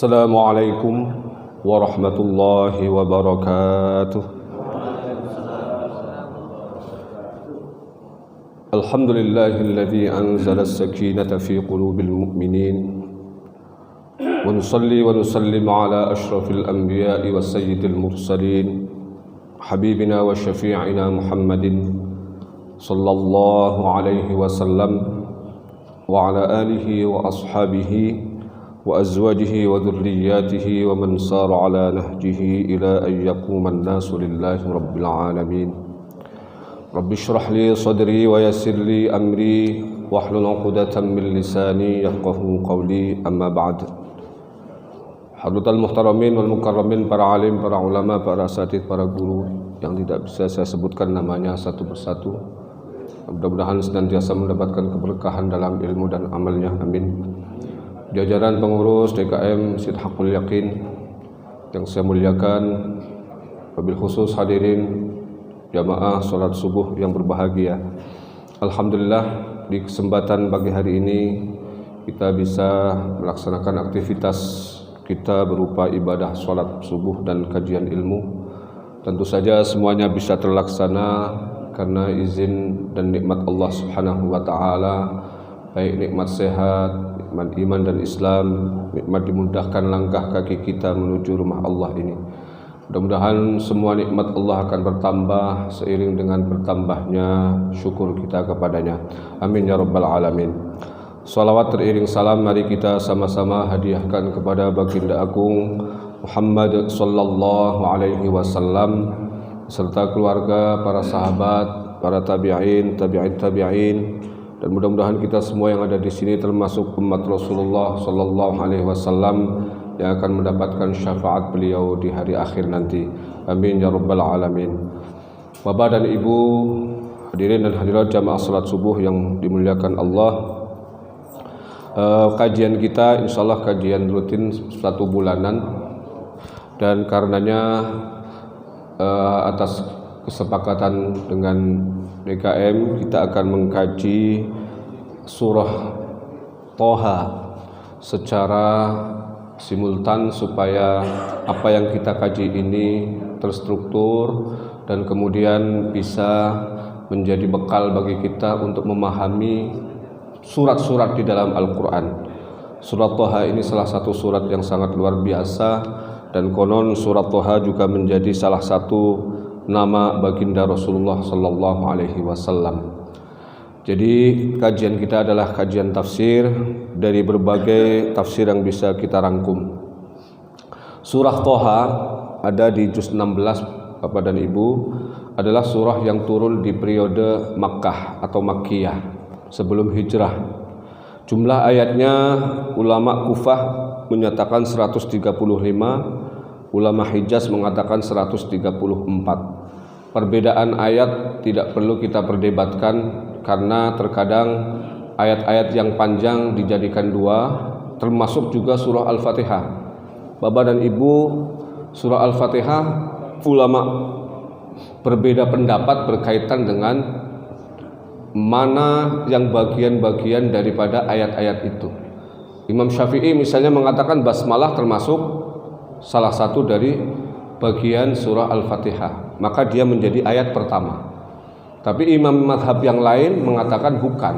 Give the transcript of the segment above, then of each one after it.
Assalamualaikum warahmatullahi wabarakatuh. Alhamdulillahilladzi anzala as-sakinata fi qulubil mu'minin wa nusalli wa nusallim ala ashrafil anbiya'i wa sayyidil mursalin habibina wa syafi'ina Muhammadin sallallahu alaihi wasallam wa ala alihi wa ashabihi wa azwajihi wa dhurriyyatihi wa man sara ala nahjihi ila an yaquma an-nasu lillahi rabbil alamin. Rabbi shrah li sadri wa yassir li amri wahlul 'uqdatam min lisani yafqahu qawli, amma ba'd. Hadratal muhtaramin wal mukarramin, para alim, para ulama, para asatidz, para guru yang tidak bisa saya sebutkan namanya satu persatu, mudah-mudahan senantiasa mendapatkan keberkahan dalam ilmu dan amalnya, amin. Jajaran pengurus DKM Masjid Haqqul Yaqin yang saya muliakan, wabil khusus hadirin jamaah salat subuh yang berbahagia. Alhamdulillah, di kesempatan pagi hari ini kita bisa melaksanakan aktivitas kita berupa ibadah salat subuh dan kajian ilmu. Tentu saja semuanya bisa terlaksana karena izin dan nikmat Allah Subhanahu wa taala, baik nikmat sehat, nikmat iman dan Islam, nikmat dimudahkan langkah kaki kita menuju rumah Allah ini. Mudah-mudahan semua nikmat Allah akan bertambah seiring dengan bertambahnya syukur kita kepadanya. Amin ya rabbal alamin. Salawat teriring salam mari kita sama-sama hadiahkan kepada baginda agung Muhammad sallallahu alaihi wasallam serta keluarga, para sahabat, para tabi'in, tabi'in, dan mudah-mudahan kita semua yang ada di sini termasuk umat Rasulullah sallallahu alaihi wasallam yang akan mendapatkan syafaat beliau di hari akhir nanti. Amin ya rabbal alamin. Bapak dan Ibu, hadirin dan hadirat jamaah salat subuh yang dimuliakan Allah. Kajian kita insyaallah kajian rutin 1 bulanan, dan karenanya atas kesepakatan dengan DKM kita akan mengkaji surah Toha secara simultan supaya apa yang kita kaji ini terstruktur dan kemudian bisa menjadi bekal bagi kita untuk memahami surat-surat di dalam Al-Quran. Surat Toha ini salah satu surat yang sangat luar biasa, dan konon surat Toha juga menjadi salah satu nama baginda Rasulullah sallallahu alaihi wasallam. Jadi kajian kita adalah kajian tafsir dari berbagai tafsir yang bisa kita rangkum. Surah Toha ada di juz 16, Bapak dan Ibu, adalah surah yang turun di periode Makkah atau Makkiyah sebelum hijrah. Jumlah ayatnya ulama Kufah menyatakan 135, ulama Hijaz mengatakan 134. Perbedaan ayat tidak perlu kita perdebatkan karena terkadang ayat-ayat yang panjang dijadikan 2, termasuk juga surah Al-Fatihah. Bapak dan Ibu, surah Al-Fatihah ulama berbeda pendapat berkaitan dengan mana yang bagian-bagian daripada ayat-ayat itu. Imam Syafi'i misalnya mengatakan basmalah termasuk salah satu dari bagian surah Al-Fatihah, maka dia menjadi ayat pertama. Tapi imam madhab yang lain mengatakan bukan.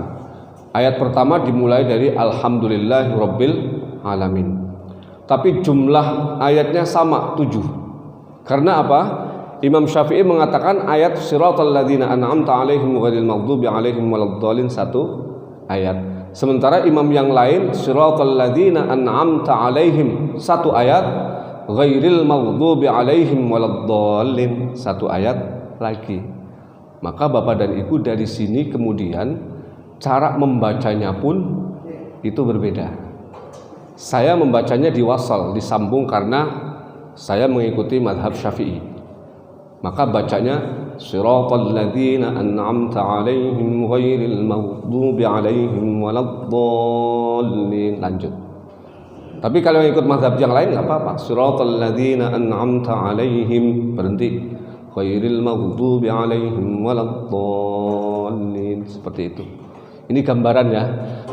Ayat pertama dimulai dari Alhamdulillahi Rabbil Alamin. Tapi jumlah ayatnya sama 7. Karena apa? Imam Syafi'i mengatakan ayat Siratal ladzina an'amta 'alaihim ghairil maghdubi 'alaihim waladdallin 1 ayat. Sementara imam yang lain Siratal ladzina an'amta 'alaihim 1 ayat, ghairil maghdubi 'alaihim waladdallin 1 ayat lagi. Maka Bapak dan Ibu, dari sini kemudian cara membacanya pun itu berbeda. Saya membacanya diwasal, disambung karena saya mengikuti madhab Syafi'i. Maka bacanya Siratal ladzina an'amta 'alaihim ghairil maghdubi 'alaihim waladdallin, lanjut. Tapi kalau ikut mazhab yang lain nggak apa-apa. Siratal ladzina an'amta 'alaihim, berhenti. Ghairil maghdubi 'alaihim waladdallin, seperti itu. Ini gambaran ya.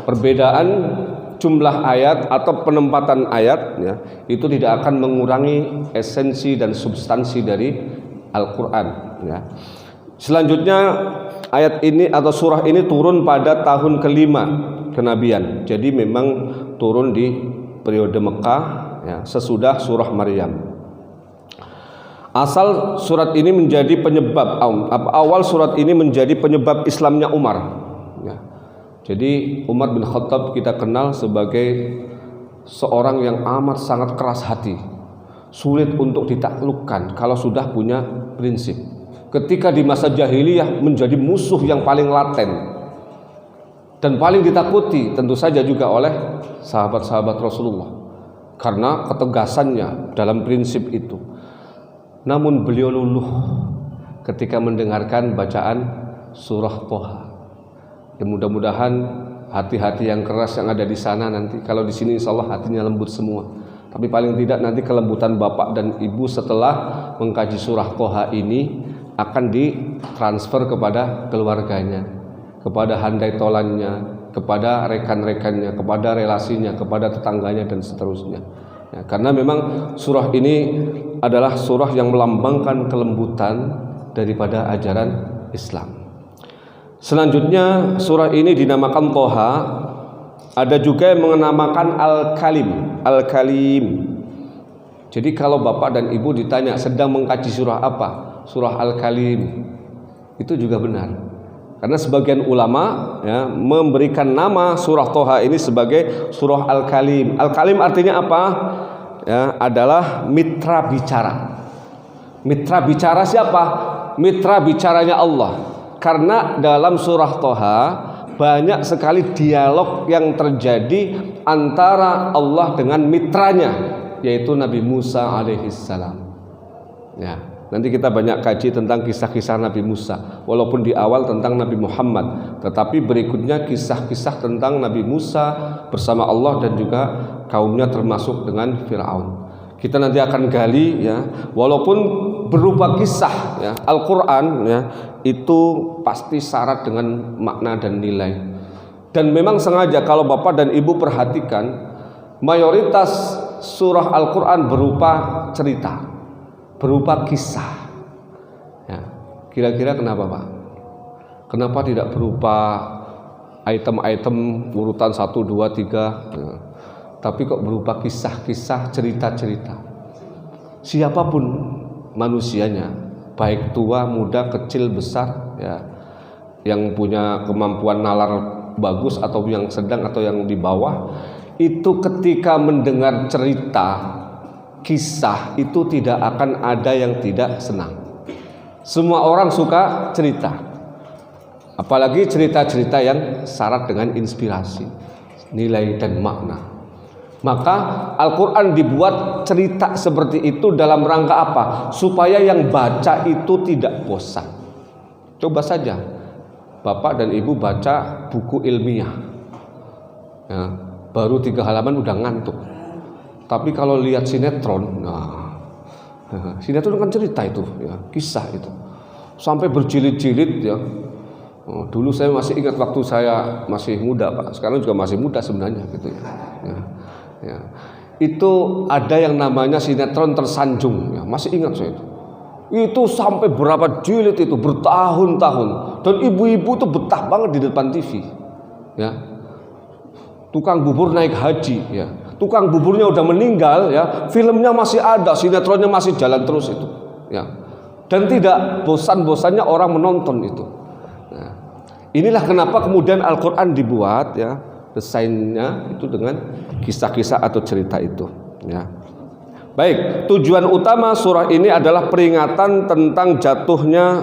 Perbedaan jumlah ayat atau penempatan ayat ya, itu tidak akan mengurangi esensi dan substansi dari Al-Quran ya. Selanjutnya ayat ini atau surah ini turun pada tahun kelima kenabian. Jadi memang turun di periode Mekah ya, sesudah surah Maryam. Asal surat ini menjadi penyebab awal surat ini menjadi penyebab Islamnya Umar ya. Jadi Umar bin Khattab kita kenal sebagai seorang yang amat sangat keras hati, sulit untuk ditaklukkan kalau sudah punya prinsip. Ketika di masa jahiliyah menjadi musuh yang paling laten dan paling ditakuti tentu saja juga oleh sahabat-sahabat Rasulullah karena ketegasannya dalam prinsip itu. Namun beliau luluh ketika mendengarkan bacaan surah Toha. Ya, mudah-mudahan hati-hati yang keras yang ada di sana nanti, kalau di sini insya Allah hatinya lembut semua. Tapi paling tidak nanti kelembutan bapak dan ibu setelah mengkaji surah Toha ini akan ditransfer kepada keluarganya, kepada handai tolannya, kepada rekan-rekannya, kepada relasinya, kepada tetangganya dan seterusnya. Ya, karena memang surah ini adalah surah yang melambangkan kelembutan daripada ajaran Islam. Selanjutnya surah ini dinamakan Toha. Ada juga yang menamakan Al-Kalim. Al-Kalim. Jadi kalau bapak dan ibu ditanya sedang mengkaji surah apa? Surah Al-Kalim. Itu juga benar. Karena sebagian ulama ya, memberikan nama surah Toha ini sebagai surah Al-Kalim. Al-Kalim artinya apa? Ya, adalah mitra bicara. Mitra bicara siapa? Mitra bicaranya Allah. Karena dalam surah Toha banyak sekali dialog yang terjadi antara Allah dengan mitranya, yaitu Nabi Musa alaihissalam. Ya, nanti kita banyak kaji tentang kisah-kisah Nabi Musa, walaupun di awal tentang Nabi Muhammad, tetapi berikutnya kisah-kisah tentang Nabi Musa bersama Allah dan juga kaumnya termasuk dengan Fir'aun. Kita nanti akan gali ya, walaupun berupa kisah ya, Al-Quran ya, itu pasti syarat dengan makna dan nilai. Dan memang sengaja kalau bapak dan ibu perhatikan, mayoritas surah Al-Quran berupa cerita, berupa kisah ya. Kira-kira kenapa Pak? Kenapa tidak berupa item-item urutan 1, 2, 3 ya. Tapi kok berupa kisah-kisah, cerita-cerita. Siapapun manusianya, baik tua, muda, kecil, besar ya, yang punya kemampuan nalar bagus atau yang sedang atau yang di bawah, itu ketika mendengar cerita, kisah, itu tidak akan ada yang tidak senang. Semua orang suka cerita, apalagi cerita-cerita yang syarat dengan inspirasi, nilai dan makna. Maka Al-Quran dibuat cerita seperti itu dalam rangka apa? Supaya yang baca itu tidak bosan. Coba saja bapak dan ibu baca buku ilmiah ya, baru 3 halaman udah ngantuk. Tapi kalau lihat sinetron, nah sinetron kan cerita itu ya, kisah itu sampai berjilid-jilid ya. Dulu saya masih ingat waktu saya masih muda Pak, sekarang juga masih muda sebenarnya gitu ya. Ya, itu ada yang namanya sinetron tersanjung ya, masih ingat saya itu sampai berapa jilid itu bertahun-tahun, dan ibu-ibu itu betah banget di depan TV ya. Tukang bubur naik haji ya, tukang buburnya udah meninggal ya, filmnya masih ada, sinetronnya masih jalan terus itu ya, dan tidak bosan-bosannya orang menonton itu. Nah, inilah kenapa kemudian Al-Quran dibuat ya, desainnya itu dengan kisah-kisah atau cerita itu ya. Baik, tujuan utama surah ini adalah peringatan tentang jatuhnya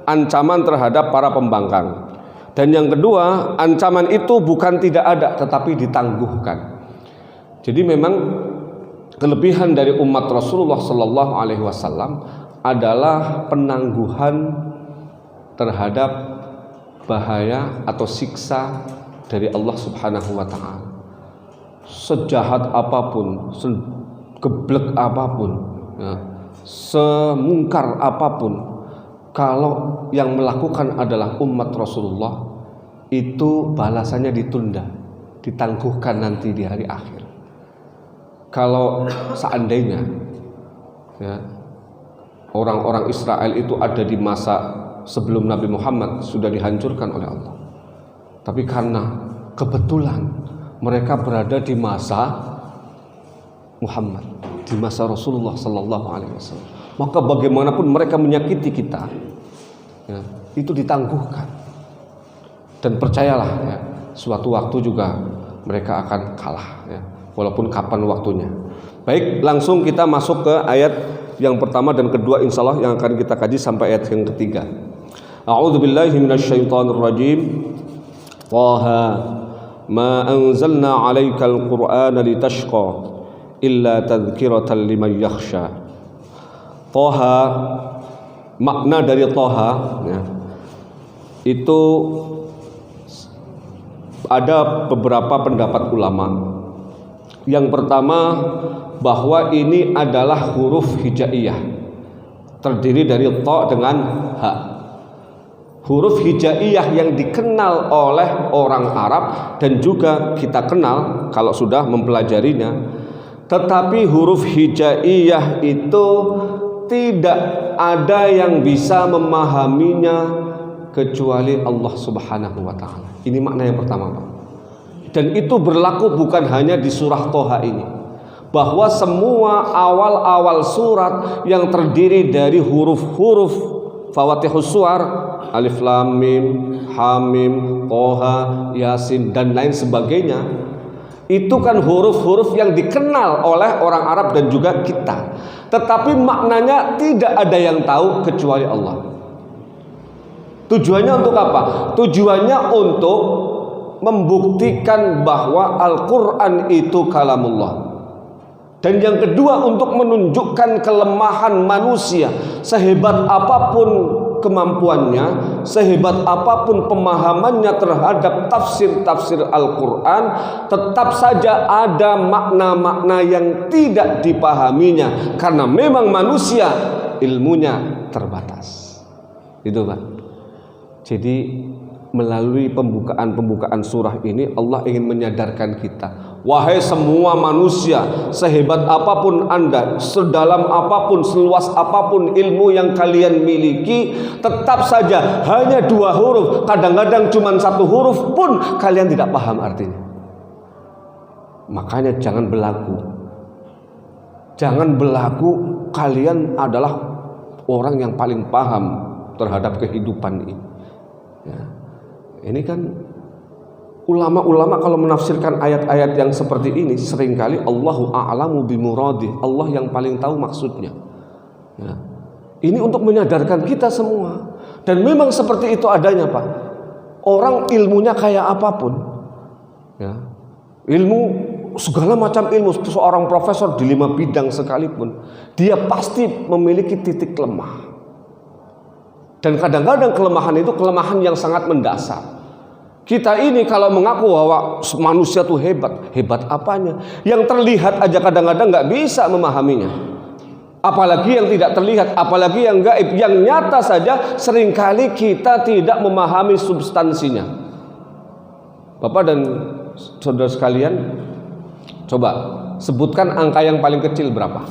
ancaman terhadap para pembangkang. Dan yang kedua, ancaman itu bukan tidak ada tetapi ditangguhkan. Jadi memang kelebihan dari umat Rasulullah sallallahu alaihi wasallam adalah penangguhan terhadap bahaya atau siksa dari Allah Subhanahu wa taala. Sejahat apapun, segeblek apapun, ya, semungkar apapun, kalau yang melakukan adalah umat Rasulullah, itu balasannya ditunda, ditangguhkan nanti di hari akhir. Kalau seandainya ya, orang-orang Israel itu ada di masa sebelum Nabi Muhammad, sudah dihancurkan oleh Allah. Tapi karena kebetulan mereka berada di masa Muhammad, di masa Rasulullah Sallallahu Alaihi Wasallam, maka bagaimanapun mereka menyakiti kita, ya, itu ditangguhkan. Dan percayalah, ya, suatu waktu juga mereka akan kalah, ya, walaupun kapan waktunya. Baik, langsung kita masuk ke ayat yang pertama dan kedua, insya Allah yang akan kita kaji sampai ayat yang ketiga. A'udzubillahi minasyaitonirrajim. Taha ma anzalna 'alaikal qur'ana litashqa illa tadhkiratan liman yakhsha. Taha, makna dari Taha, ya, itu ada beberapa pendapat ulama. Yang pertama, bahwa ini adalah huruf hijaiyah, terdiri dari ta dengan ha. Huruf hijaiyah yang dikenal oleh orang Arab dan juga kita kenal kalau sudah mempelajarinya. Tetapi huruf hijaiyah itu tidak ada yang bisa memahaminya kecuali Allah Subhanahu wa taala. Ini makna yang pertama, Pak. Dan itu berlaku bukan hanya di surah Toha ini, bahwa semua awal-awal surat yang terdiri dari huruf-huruf Fawatihus Suwar, Alif Lam Mim, Hamim, Toha, Yasin dan lain sebagainya, itu kan huruf-huruf yang dikenal oleh orang Arab dan juga kita. Tetapi maknanya tidak ada yang tahu kecuali Allah. Tujuannya untuk apa? Tujuannya untuk membuktikan bahwa Al-Quran itu kalamullah. Dan yang kedua, untuk menunjukkan kelemahan manusia. Sehebat apapun kemampuannya, sehebat apapun pemahamannya terhadap tafsir-tafsir Al-Quran, tetap saja ada makna-makna yang tidak dipahaminya, karena memang manusia ilmunya terbatas. Itu, Pak. Jadi melalui pembukaan surah ini Allah ingin menyadarkan kita, wahai semua manusia, sehebat apapun Anda, sedalam apapun, seluas apapun ilmu yang kalian miliki, tetap saja hanya dua huruf, kadang-kadang cuma satu huruf pun kalian tidak paham artinya. Makanya jangan berlaku kalian adalah orang yang paling paham terhadap kehidupan ini, ya. Ini kan ulama-ulama kalau menafsirkan ayat-ayat yang seperti ini seringkali Allahu a'lamu bimuradih, Allah yang paling tahu maksudnya, ya. Ini untuk menyadarkan kita semua. Dan memang seperti itu adanya, Pak. Orang ilmunya kayak apapun, ya, ilmu segala macam ilmu, seorang profesor di 5 bidang sekalipun, dia pasti memiliki titik lemah. Dan kadang-kadang kelemahan itu kelemahan yang sangat mendasar. Kita ini kalau mengaku bahwa manusia itu hebat, hebat apanya? Yang terlihat aja kadang-kadang nggak bisa memahaminya. Apalagi yang tidak terlihat, apalagi yang gaib, yang nyata saja seringkali kita tidak memahami substansinya. Bapak dan saudara sekalian, coba sebutkan angka yang paling kecil berapa?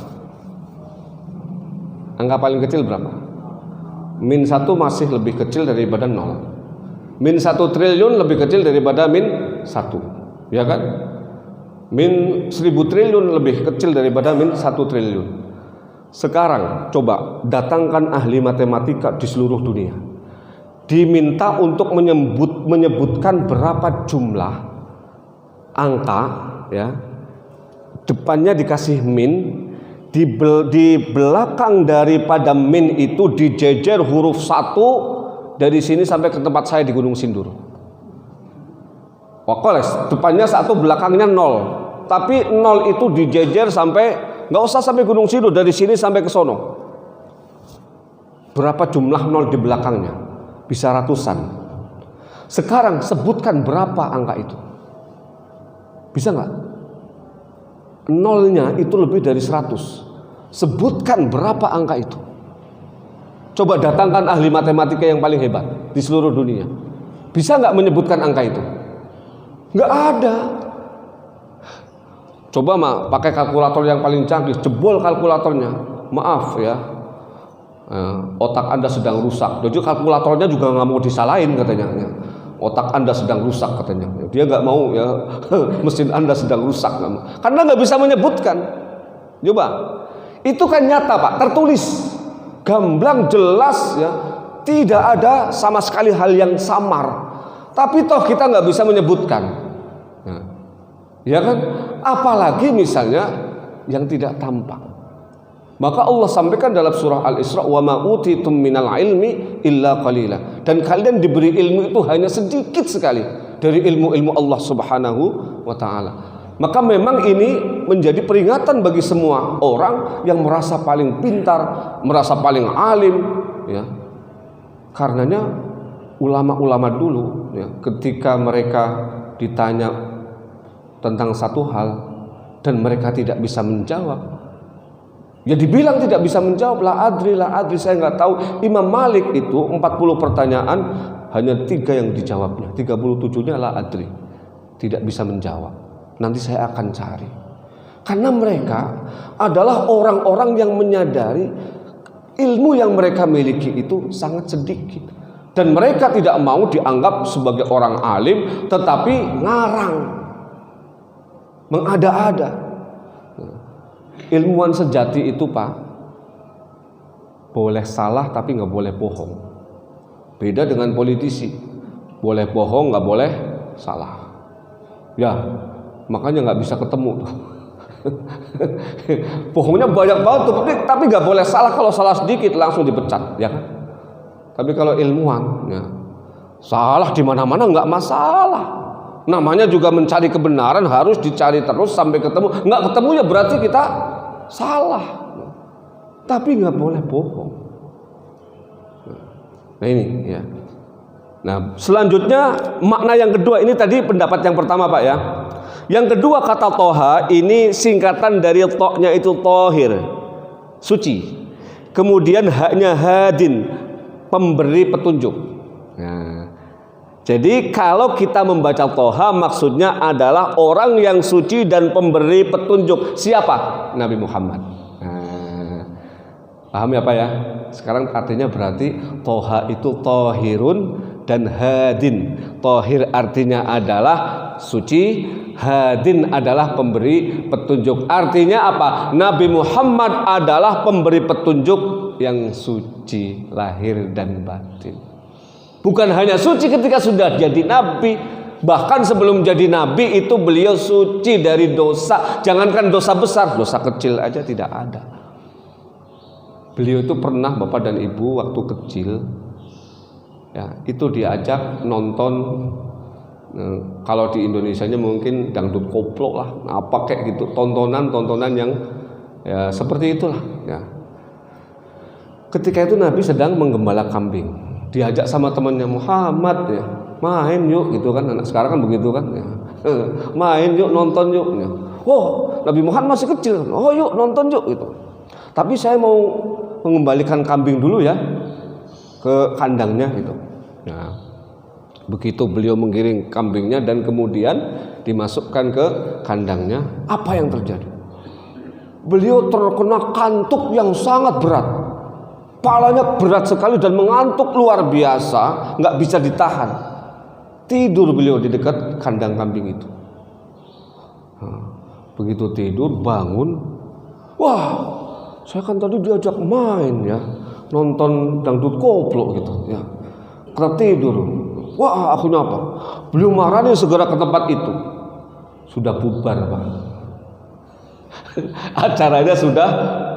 Angka paling kecil berapa? Min 1 masih lebih kecil daripada 0. Min 1 triliun lebih kecil daripada min 1, ya kan? Min 1000 triliun lebih kecil daripada min 1 triliun. Sekarang coba datangkan ahli matematika di seluruh dunia, diminta untuk menyebutkan berapa jumlah angka, ya, depannya dikasih min, di belakang daripada min itu dijejer huruf 1 dari sini sampai ke tempat saya di Gunung Sindur. Pokoknya depannya 1, belakangnya 0. Tapi 0 itu dijejer sampai, nggak usah sampai Gunung Sindur, dari sini sampai ke sono. Berapa jumlah 0 di belakangnya? Bisa ratusan. Sekarang sebutkan berapa angka itu. Bisa nggak? Nolnya itu lebih dari 100. Sebutkan berapa angka itu. Coba datangkan ahli matematika yang paling hebat di seluruh dunia. Bisa nggak menyebutkan angka itu? Nggak ada. Coba pakai kalkulator yang paling canggih, jebol kalkulatornya. Maaf ya, otak Anda sedang rusak. Jadi kalkulatornya juga nggak mau disalahin katanya. Otak Anda sedang rusak katanya. Dia nggak mau ya, mesin Anda sedang rusak. Karena nggak bisa menyebutkan. Coba, itu kan nyata Pak, tertulis, gamblang jelas ya, tidak ada sama sekali hal yang samar. Tapi toh kita nggak bisa menyebutkan. Nah, ya kan? Apalagi misalnya yang tidak tampak. Maka Allah sampaikan dalam surah Al-Isra, wa ma utitum minal ilmi illa qalila. Dan kalian diberi ilmu itu hanya sedikit sekali dari ilmu-ilmu Allah Subhanahu wa taala. Maka memang ini menjadi peringatan bagi semua orang yang merasa paling pintar, merasa paling alim ya. Karenanya ulama-ulama dulu ya, ketika mereka ditanya tentang satu hal dan mereka tidak bisa menjawab, ya dibilang tidak bisa menjawab, la adri, saya nggak tahu. Imam Malik itu 40 pertanyaan hanya 3 yang dijawabnya, 37-nya la adri, tidak bisa menjawab. Nanti saya akan cari. Karena mereka adalah orang-orang yang menyadari ilmu yang mereka miliki itu sangat sedikit, dan mereka tidak mau dianggap sebagai orang alim, tetapi ngarang, mengada-ada. Ilmuwan sejati itu Pak, boleh salah tapi nggak boleh bohong. Beda dengan politisi, boleh bohong nggak boleh salah. Ya, makanya nggak bisa ketemu. Bohongnya banyak banget tuh, tapi nggak boleh salah. Kalau salah sedikit langsung dipecat, ya kan? Tapi kalau ilmuwan, ya, salah di mana-mana nggak masalah. Namanya juga mencari kebenaran, harus dicari terus sampai ketemu. Nggak ketemu ya berarti kita salah. Tapi nggak boleh bohong. Nah ini ya. Nah selanjutnya makna yang kedua, ini tadi pendapat yang pertama Pak ya. Yang kedua kata toha ini singkatan dari toknya itu tohir, suci. Kemudian haknya hadin, pemberi petunjuk. Nah, jadi kalau kita membaca toha maksudnya adalah orang yang suci dan pemberi petunjuk. Siapa? Nabi Muhammad. Nah, paham ya Pak ya? Sekarang artinya berarti toha itu tohirun dan hadin. Tohir artinya adalah suci, hadin adalah pemberi petunjuk. Artinya apa? Nabi Muhammad adalah pemberi petunjuk yang suci lahir dan batin. Bukan hanya suci ketika sudah jadi nabi, bahkan sebelum jadi nabi itu beliau suci dari dosa. Jangankan dosa besar, dosa kecil aja tidak ada. Beliau itu pernah bapak dan ibu waktu kecil ya, itu diajak nonton, kalau di Indonesianya mungkin dangdut koplo lah, apa kayak gitu, tontonan yang ya seperti itulah ya. Ketika itu Nabi sedang menggembala kambing, diajak sama temannya, Muhammad ya, main yuk gitu kan, anak sekarang kan begitu kan ya. Main yuk, nonton yuk ya. Oh, Nabi Muhammad masih kecil, oh yuk nonton yuk gitu. Tapi saya mau mengembalikan kambing dulu ya ke kandangnya gitu. Nah, begitu beliau menggiring kambingnya dan kemudian dimasukkan ke kandangnya, apa yang terjadi? Beliau terkena kantuk yang sangat berat. Kepalanya berat sekali dan mengantuk luar biasa, nggak bisa ditahan. Tidur beliau di dekat kandang kambing itu. Nah, begitu tidur bangun, wah, saya kan tadi diajak main ya, nonton dangdut koplo gitu ya. Karena tidur, wah akhirnya apa? Beliau marahnya segera ke tempat itu. Sudah bubar Pak. Acaranya sudah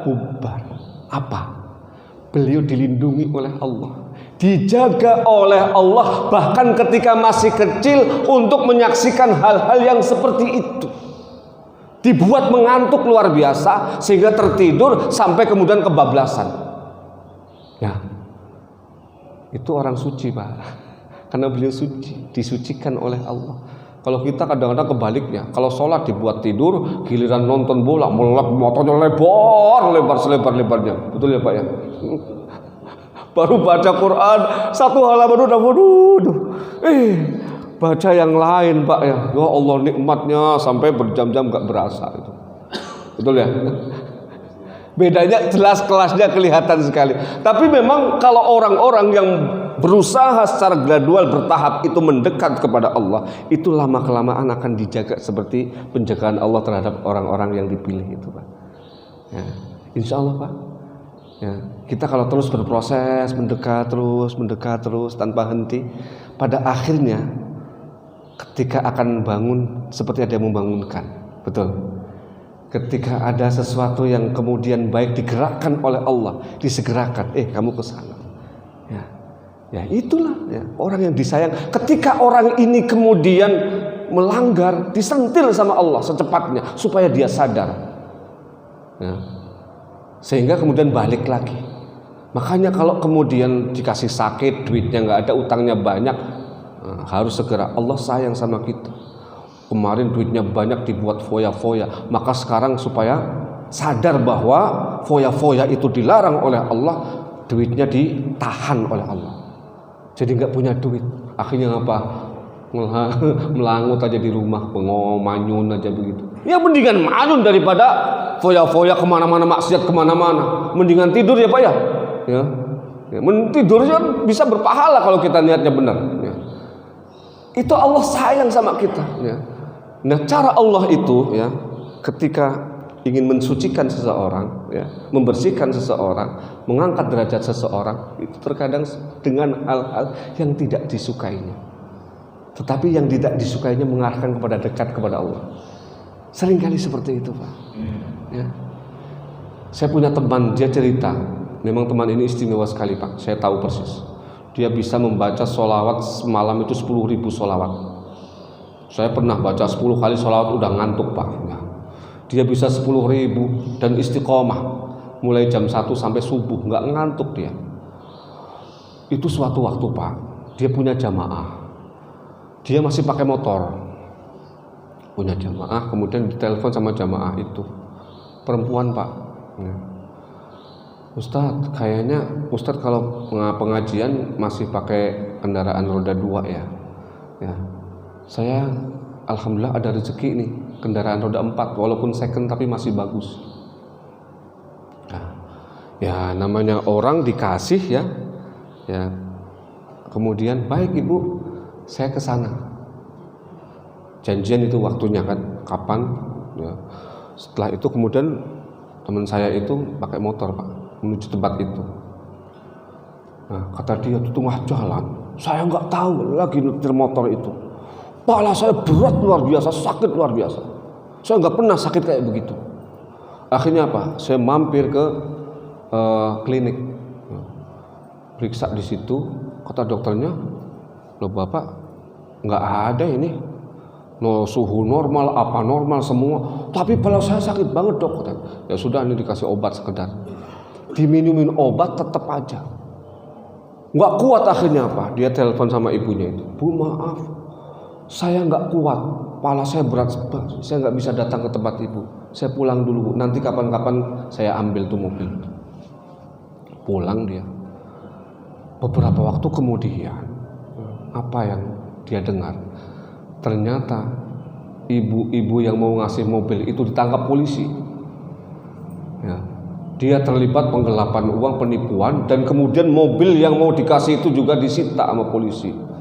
bubar. Apa? Beliau dilindungi oleh Allah, dijaga oleh Allah, bahkan ketika masih kecil untuk menyaksikan hal-hal yang seperti itu. Dibuat mengantuk luar biasa sehingga tertidur sampai kemudian kebablasan. Ya, itu orang suci Pak, karena beliau suci, disucikan oleh Allah. Kalau kita kadang-kadang kebaliknya, kalau sholat dibuat tidur, giliran nonton bola, motornya lebar selebar-lebarnya, betul ya Pak ya? Baru baca Quran satu halaman udah waduh, baca yang lain Pak ya. Ya Allah nikmatnya sampai berjam-jam gak berasa itu. Betul ya? Bedanya jelas, kelasnya kelihatan sekali. Tapi memang kalau orang-orang yang berusaha secara gradual bertahap itu mendekat kepada Allah, itu lama-kelamaan akan dijaga seperti penjagaan Allah terhadap orang-orang yang dipilih itu, Pak. Ya, insya Allah, Pak. Ya, kita kalau terus berproses, mendekat terus tanpa henti, pada akhirnya ketika akan bangun seperti ada yang membangunkan. Betul. Ketika ada sesuatu yang kemudian baik digerakkan oleh Allah, disegerakan, kamu ke sana. Ya itulah ya, orang yang disayang. Ketika orang ini kemudian melanggar, disentil sama Allah secepatnya supaya dia sadar. Ya. Sehingga kemudian balik lagi. Makanya kalau kemudian dikasih sakit, duitnya nggak ada, utangnya banyak, harus segera, Allah sayang sama kita. Kemarin duitnya banyak dibuat foya-foya, maka sekarang supaya sadar bahwa foya-foya itu dilarang oleh Allah, duitnya ditahan oleh Allah. Jadi nggak punya duit, akhirnya apa? Melangut aja di rumah, manyun aja begitu. Ya mendingan manyun daripada foya-foya kemana-mana, maksiat kemana-mana. Mendingan tidur ya Pak ya. Ya tidurnya bisa berpahala kalau kita niatnya benar. Ya. Itu Allah sayang sama kita. Ya. Nah cara Allah itu ya, ketika ingin mensucikan seseorang, ya, membersihkan seseorang, mengangkat derajat seseorang, itu terkadang dengan hal-hal yang tidak disukainya. Tetapi yang tidak disukainya mengarahkan kepada dekat kepada Allah. Seringkali seperti itu, Pak. Ya. Saya punya teman, dia cerita, memang teman ini istimewa sekali, Pak. Saya tahu persis. Dia bisa membaca sholawat semalam itu 10.000 sholawat. Saya pernah baca 10 kali sholawat udah ngantuk, Pak. Ya. Dia bisa 10.000 dan istiqomah mulai jam 1 sampai subuh, nggak ngantuk dia. Itu suatu waktu, Pak, dia punya jamaah. Dia masih pakai motor. Punya jamaah, kemudian ditelepon sama jamaah itu. Perempuan, Pak. Ya. Ustadz, kayaknya Ustadz kalau pengajian masih pakai kendaraan roda 2 ya. Ya. Saya alhamdulillah ada rezeki nih, kendaraan roda 4 walaupun second tapi masih bagus. Nah, ya namanya orang dikasih ya. Ya. Kemudian baik Ibu, saya ke sana. Janjian itu waktunya kan, kapan? Ya. Setelah itu kemudian teman saya itu pakai motor, Pak, menuju tempat itu. Nah, kata dia di tengah jalan, saya nggak tahu lagi nyetir motor itu. Kepala saya berat luar biasa, sakit luar biasa. Saya nggak pernah sakit kayak begitu. Akhirnya apa? Saya mampir ke klinik, periksa di situ. Kata dokternya, loh Bapak, nggak ada ini, suhu normal, apa normal semua. Tapi kepala saya sakit banget dok. Kata, ya sudah, ini dikasih obat sekedar. Diminumin obat tetap aja. Nggak kuat akhirnya apa? Dia telepon sama ibunya itu, Bu maaf. Saya nggak kuat, kepala saya berat, saya nggak bisa datang ke tempat ibu. Saya pulang dulu, Bu. Nanti kapan-kapan saya ambil tuh mobil. Pulang dia. Beberapa waktu kemudian, apa yang dia dengar? Ternyata ibu-ibu yang mau ngasih mobil itu ditangkap polisi. Ya. Dia terlibat penggelapan uang, penipuan, dan kemudian mobil yang mau dikasih itu juga disita sama polisi.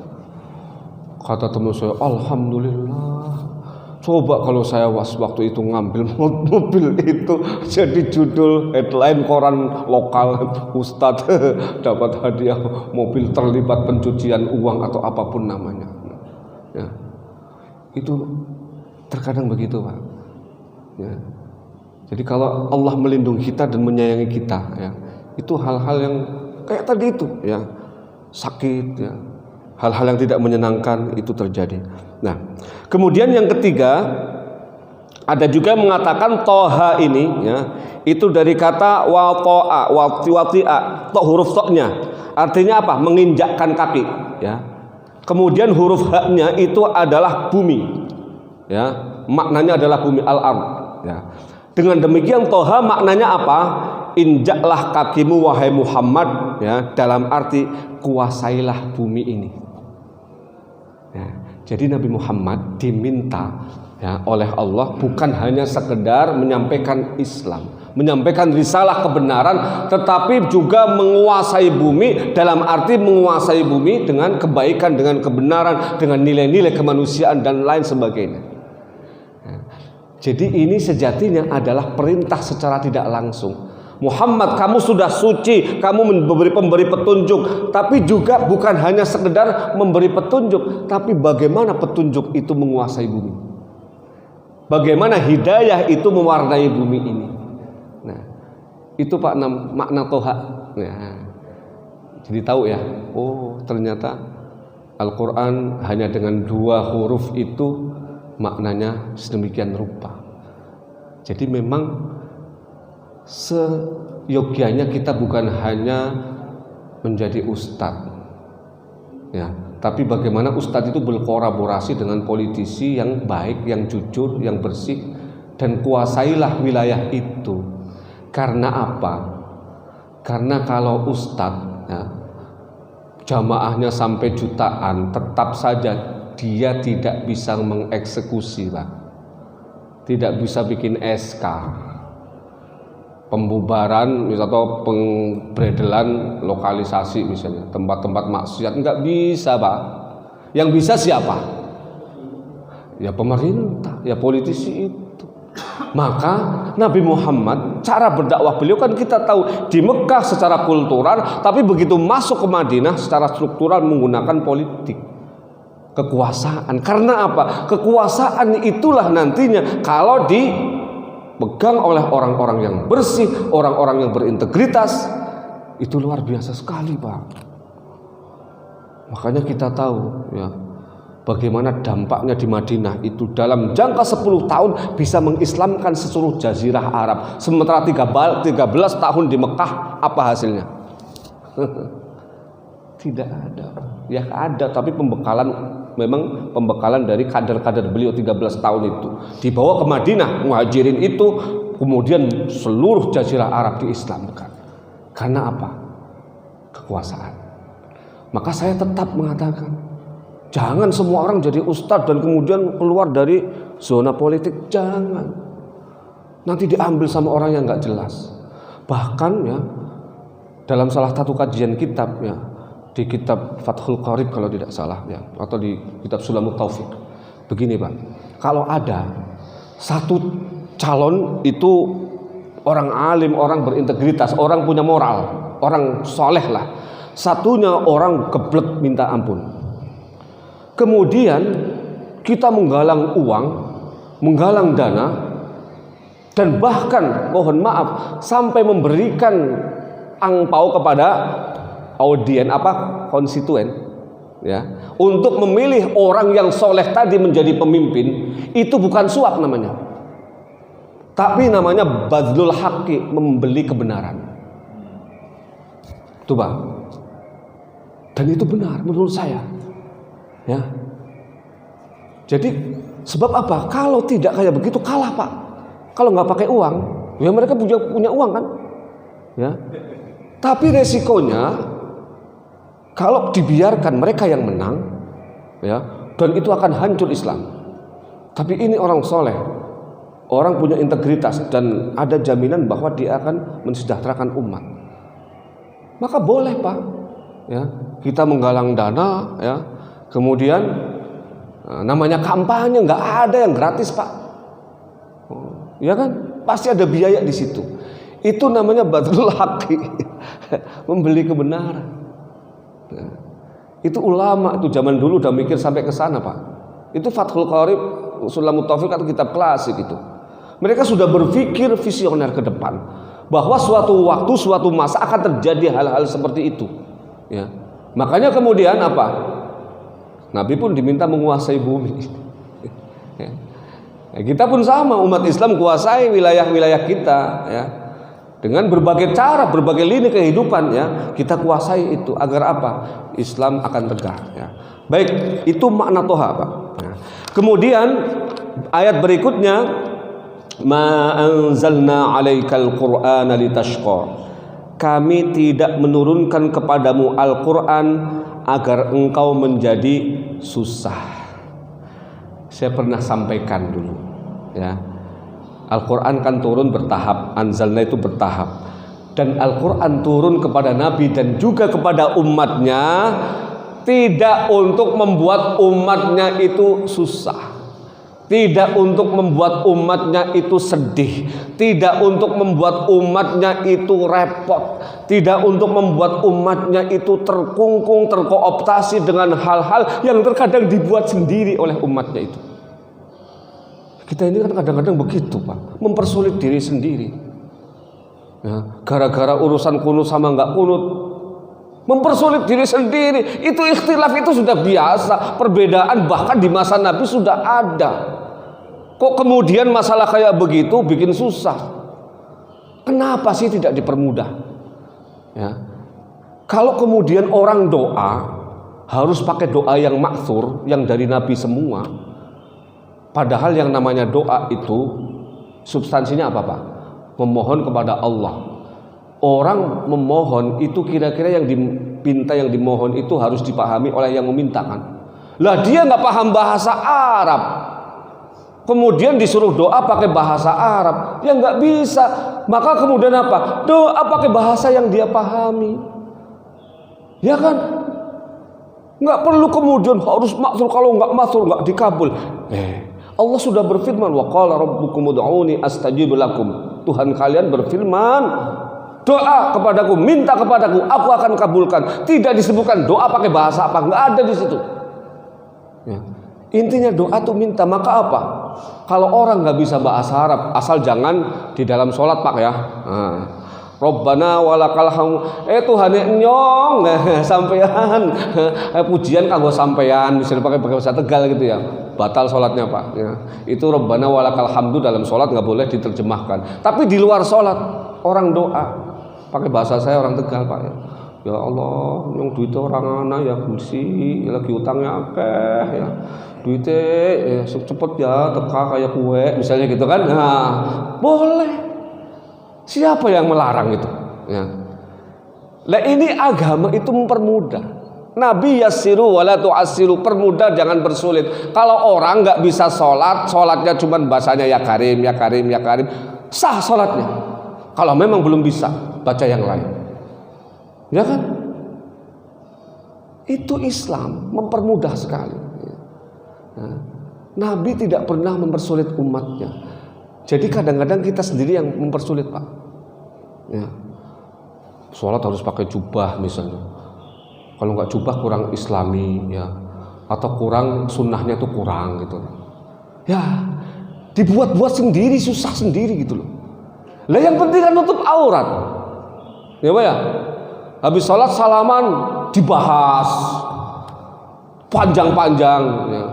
Kata teman saya, alhamdulillah. Coba kalau saya waktu itu ngambil mobil itu jadi judul headline koran lokal, Ustadz dapat hadiah mobil terlibat pencucian uang atau apapun namanya. Ya. Itu terkadang begitu, Pak. Ya. Jadi kalau Allah melindungi kita dan menyayangi kita, ya, itu hal-hal yang kayak tadi itu, ya, sakit, ya. Hal-hal yang tidak menyenangkan itu terjadi. Nah, kemudian yang ketiga, ada juga yang mengatakan toha ini, ya, itu dari kata watoa, wati'a, huruf toknya, artinya apa? Menginjakkan kaki, ya. Kemudian huruf haknya itu adalah bumi, ya, maknanya adalah bumi al-ard, ya. Dengan demikian toha maknanya apa? Injaklah kakimu wahai Muhammad, ya, dalam arti kuasailah bumi ini. Ya, jadi Nabi Muhammad diminta ya oleh Allah, bukan hanya sekedar menyampaikan Islam, menyampaikan risalah kebenaran, tetapi juga menguasai bumi, dalam arti menguasai bumi dengan kebaikan, dengan kebenaran, dengan nilai-nilai kemanusiaan dan lain sebagainya. Jadi ini sejatinya adalah perintah secara tidak langsung. Muhammad, kamu sudah suci, kamu pemberi petunjuk, tapi juga bukan hanya sekedar memberi petunjuk, tapi bagaimana petunjuk itu menguasai bumi, bagaimana hidayah itu mewarnai bumi ini. Nah, itu Pak makna toha. Nah, jadi tahu ya, oh ternyata Al-Quran hanya dengan 2 huruf itu maknanya sedemikian rupa. Jadi memang seyogyanya kita bukan hanya menjadi ustadz, ya, tapi bagaimana ustadz itu berkolaborasi dengan politisi yang baik, yang jujur, yang bersih, dan kuasailah wilayah itu. Karena apa? Karena kalau ustadz, ya, jamaahnya sampai jutaan, tetap saja dia tidak bisa mengeksekusi, Pak. Tidak bisa bikin SK pembubaran atau pembredelan lokalisasi misalnya, tempat-tempat maksiat, nggak bisa, Pak. Yang bisa siapa? Ya pemerintah, ya politisi itu. Maka Nabi Muhammad, cara berdakwah beliau kan kita tahu di Mekah secara kultural, tapi begitu masuk ke Madinah secara struktural menggunakan politik, kekuasaan. Karena apa? Kekuasaan itulah nantinya kalau dipegang oleh orang-orang yang bersih, orang-orang yang berintegritas, itu luar biasa sekali, Pak. Makanya kita tahu ya, bagaimana dampaknya di Madinah itu dalam jangka 10 tahun bisa mengislamkan seluruh jazirah Arab. Sementara 13 tahun di Mekah, apa hasilnya? Tidak ada. Ya ada, tapi memang pembekalan dari kader-kader beliau 13 tahun itu dibawa ke Madinah, muhajirin itu, kemudian seluruh jazirah Arab diislamkan. Karena apa? Kekuasaan. Maka saya tetap mengatakan, jangan semua orang jadi ustadz dan kemudian keluar dari zona politik. Jangan. Nanti diambil sama orang yang nggak jelas. Bahkan ya, dalam salah satu kajian kitab ya, di kitab Fathul Qorib kalau tidak salah ya, atau di kitab Sulamut Taufik, begini Pak, kalau ada satu calon itu orang alim, orang berintegritas, orang punya moral, orang soleh lah, satunya orang geblek minta ampun, kemudian kita menggalang uang, menggalang dana, dan bahkan mohon maaf sampai memberikan angpau kepada audien konstituen ya, untuk memilih orang yang soleh tadi menjadi pemimpin. Itu bukan suap namanya, tapi namanya badlul haqqi, membeli kebenaran. Itu Pak, dan itu benar menurut saya ya. Jadi sebab apa? Kalau tidak kayak begitu kalah, Pak. Kalau nggak pakai uang ya, mereka punya uang kan ya, tapi resikonya kalau dibiarkan mereka yang menang ya, dan itu akan hancur Islam. Tapi ini orang soleh, orang punya integritas, dan ada jaminan bahwa dia akan mensejahterakan umat. Maka boleh Pak ya, kita menggalang dana ya, kemudian namanya kampanye, nggak ada yang gratis Pak. Ya kan, pasti ada biaya di situ. Itu namanya badlul haqqi, membeli kebenaran. Ya. Itu ulama itu zaman dulu udah mikir sampai ke sana Pak. Itu Fathul Qorib, Sulamut Taufik atau kitab klasik itu. Mereka sudah berpikir visioner ke depan, bahwa suatu waktu, suatu masa akan terjadi hal-hal seperti itu. Ya. Makanya kemudian apa? Nabi pun diminta menguasai bumi. Ya. Ya, kita pun sama, umat Islam kuasai wilayah-wilayah kita ya. Dengan berbagai cara, berbagai lini kehidupan ya, kita kuasai itu agar apa? Islam akan tegak ya. Baik, itu makna toha Pak. Nah, kemudian ayat berikutnya, ma anzalna 'alaikal qur'ana litashqa. Kami tidak menurunkan kepadamu Al-Qur'an agar engkau menjadi susah. Saya pernah sampaikan dulu, ya. Al-Quran kan turun bertahap, anzalna itu bertahap. Dan Al-Quran turun kepada Nabi dan juga kepada umatnya, tidak untuk membuat umatnya itu susah, tidak untuk membuat umatnya itu sedih, tidak untuk membuat umatnya itu repot, tidak untuk membuat umatnya itu terkungkung, terkooptasi dengan hal-hal yang terkadang dibuat sendiri oleh umatnya itu. Kita ini kan kadang-kadang begitu, Pak, mempersulit diri sendiri, ya, gara-gara urusan kunut sama nggak kunut, mempersulit diri sendiri. Itu ikhtilaf itu sudah biasa, perbedaan bahkan di masa Nabi sudah ada. Kok kemudian masalah kayak begitu bikin susah? Kenapa sih tidak dipermudah? Ya. Kalau kemudian orang doa harus pakai doa yang maksur, yang dari Nabi semua. Padahal yang namanya doa itu substansinya apa, Pak? Memohon kepada Allah. Orang memohon itu kira-kira yang dipinta, yang dimohon itu harus dipahami oleh yang memintakan. Lah dia nggak paham bahasa Arab, kemudian disuruh doa pakai bahasa Arab, ya nggak bisa. Maka kemudian apa? Doa pakai bahasa yang dia pahami, ya kan? Nggak perlu kemudian harus maksur, kalau nggak maksur nggak dikabul. Allah sudah berfirman, wa qala rabbukum ud'uni astajib lakum. Tuhan kalian berfirman, doa kepadaku, minta kepadaku, aku akan kabulkan. Tidak disebutkan doa pakai bahasa apa, nggak ada di situ. Ya. Intinya doa tuh minta. Maka apa? Kalau orang nggak bisa bahasa Arab, asal jangan di dalam sholat, Pak, ya. Rabbana walakal hamd. Tuhan nyong sampean. Pujian kanggo sampean, misalnya pakai bahasa Tegal gitu ya. Batal sholatnya, Pak, ya. Itu Rabbana walakal hamdu dalam sholat nggak boleh diterjemahkan. Tapi di luar sholat orang doa pakai bahasa saya orang Tegal, Pak, ya. Ya Allah, yang duitnya orang anak ya kursi, lagi utangnya akeh ya. Duitnya ya, cepet ya teka kayak kue, misalnya gitu kan. Nah, boleh. Siapa yang melarang itu? Ya. Lah ini agama itu mempermudah. Nabi yassiru wala tu'assiru, permudah jangan bersulit. Kalau orang nggak bisa sholat, sholatnya cuma bahasanya ya karim, ya karim, ya karim, sah sholatnya. Kalau memang belum bisa, baca yang lain. Ya kan? Itu Islam mempermudah sekali. Ya. Nabi tidak pernah mempersulit umatnya. Jadi kadang-kadang kita sendiri yang mempersulit, Pak. Ya. Sholat harus pakai jubah misalnya. Kalau nggak jubah kurang islami, ya. Atau kurang sunnahnya itu kurang gitu. Ya, dibuat-buat sendiri, susah sendiri gitu loh. Lah yang penting kan nutup aurat. Ya, Pak, ya. Habis sholat salaman dibahas panjang-panjang, ya.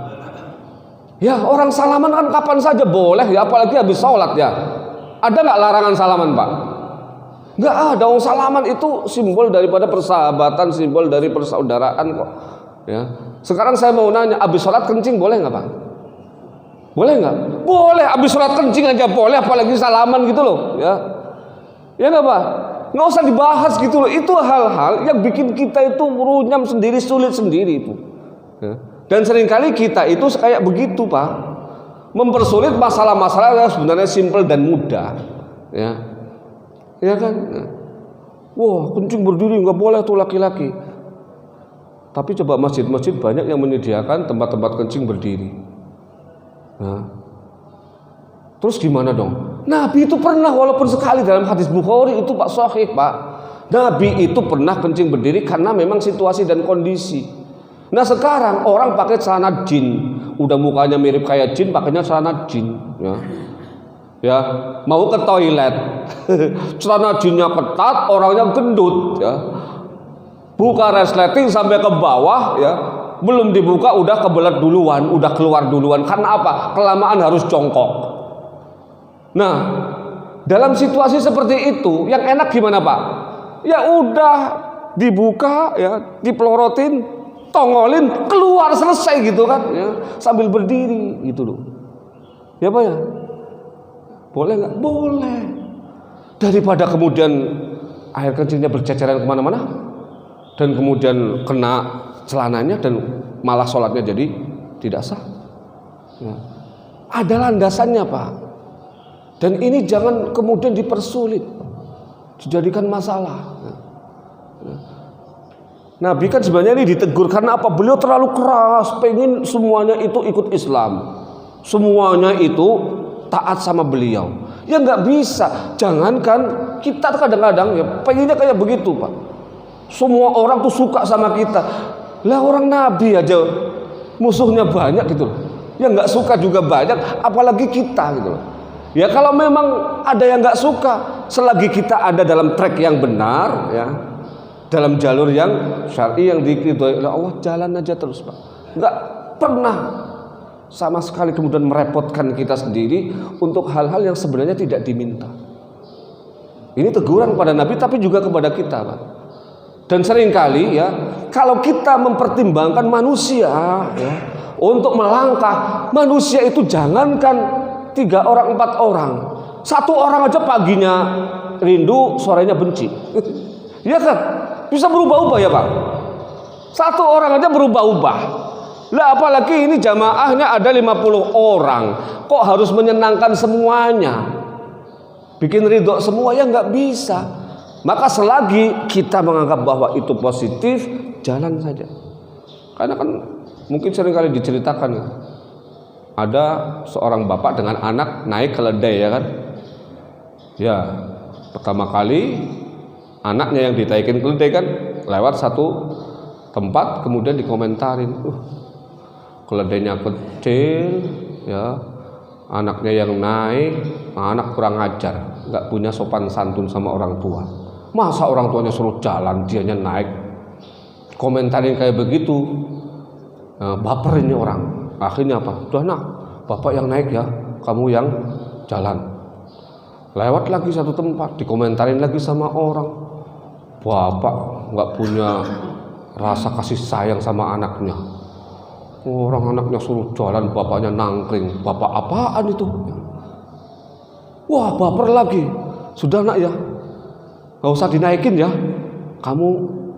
Ya, orang salaman kan kapan saja boleh ya, apalagi habis sholat ya. Ada nggak larangan salaman, Pak? Nggak ada. Orang salaman itu simbol daripada persahabatan, simbol dari persaudaraan kok. Ya. Sekarang saya mau nanya, habis sholat kencing boleh nggak, Pak? Boleh nggak? Boleh. Habis sholat kencing aja boleh, apalagi salaman gitu loh. Ya, ya nggak, Pak? Nggak usah dibahas gitu loh. Itu hal-hal yang bikin kita itu runyam sendiri, sulit sendiri itu. Ya. Dan seringkali kita itu kayak begitu, Pak, mempersulit masalah-masalah yang sebenarnya simpel dan mudah, ya, ya kan? Wah, kencing berdiri nggak boleh tuh laki-laki. Tapi coba masjid-masjid banyak yang menyediakan tempat-tempat kencing berdiri. Nah, terus gimana dong? Nabi itu pernah, walaupun sekali dalam hadis Bukhari itu, Pak, sahih, Pak. Nabi itu pernah kencing berdiri karena memang situasi dan kondisi. Nah sekarang orang pakai celana jin, udah mukanya mirip kayak jin, pakainya celana jin, ya, ya, mau ke toilet, celana jinnya ketat, orangnya gendut, ya, buka resleting sampai ke bawah, ya, belum dibuka udah kebelet duluan, udah keluar duluan, karena apa? Kelamaan harus jongkok. Nah, dalam situasi seperti itu, yang enak gimana, Pak? Ya udah dibuka, ya, dipelorotin, tongolin, keluar, selesai gitu kan, ya, sambil berdiri gitu loh. Ya, Pak, ya. Boleh nggak? Boleh. Daripada kemudian air kencingnya berceceran kemana-mana dan kemudian kena celananya dan malah sholatnya jadi tidak sah. Ya. Ada landasannya, Pak. Dan ini jangan kemudian dipersulit, dijadikan masalah. Ya. Nabi kan sebenarnya ini ditegur karena apa? Beliau terlalu keras, pengen semuanya itu ikut Islam, semuanya itu taat sama beliau. Ya nggak bisa. Jangankan kita kadang-kadang ya pengennya kayak begitu, Pak. Semua orang tuh suka sama kita. Lah orang Nabi aja musuhnya banyak gitu loh. Ya nggak suka juga banyak, apalagi kita gitu loh. Ya kalau memang ada yang nggak suka, selagi kita ada dalam track yang benar, ya, dalam jalur yang syar'i yang diridhoi oleh Allah, jalan aja terus, Pak. Nggak pernah sama sekali kemudian merepotkan kita sendiri untuk hal-hal yang sebenarnya tidak diminta. Ini teguran kepada Nabi, tapi juga kepada kita, Pak. Dan seringkali ya, kalau kita mempertimbangkan manusia ya, untuk melangkah, manusia itu jangankan 3 orang, 4 orang, 1 orang aja paginya rindu, sorenya benci. Iya kan? Bisa berubah-ubah ya, Pak. 1 orang aja berubah-ubah. Lah apalagi ini jamaahnya ada 50 orang. Kok harus menyenangkan semuanya? Bikin ridho semua ya nggak bisa. Maka selagi kita menganggap bahwa itu positif, jalan saja. Karena kan mungkin seringkali diceritakan ya, ada seorang bapak dengan anak naik keledai ya kan. Ya, pertama kali anaknya yang ditaikin keledai kan lewat satu tempat, kemudian dikomentarin, keledainya kecil ya, anaknya yang naik, anak kurang ajar, nggak punya sopan santun sama orang tua. Masa orang tuanya suruh jalan, dianya naik. Komentarin kayak begitu, baper ini orang. Akhirnya apa? Udah nak, bapak yang naik ya, kamu yang jalan. Lewat lagi satu tempat, dikomentarin lagi sama orang. Bapak nggak punya rasa kasih sayang sama anaknya. Orang anaknya suruh jalan, bapaknya nangkring. Bapak apaan itu? Wah, baper lagi. Sudah nak ya, nggak usah dinaikin ya. Kamu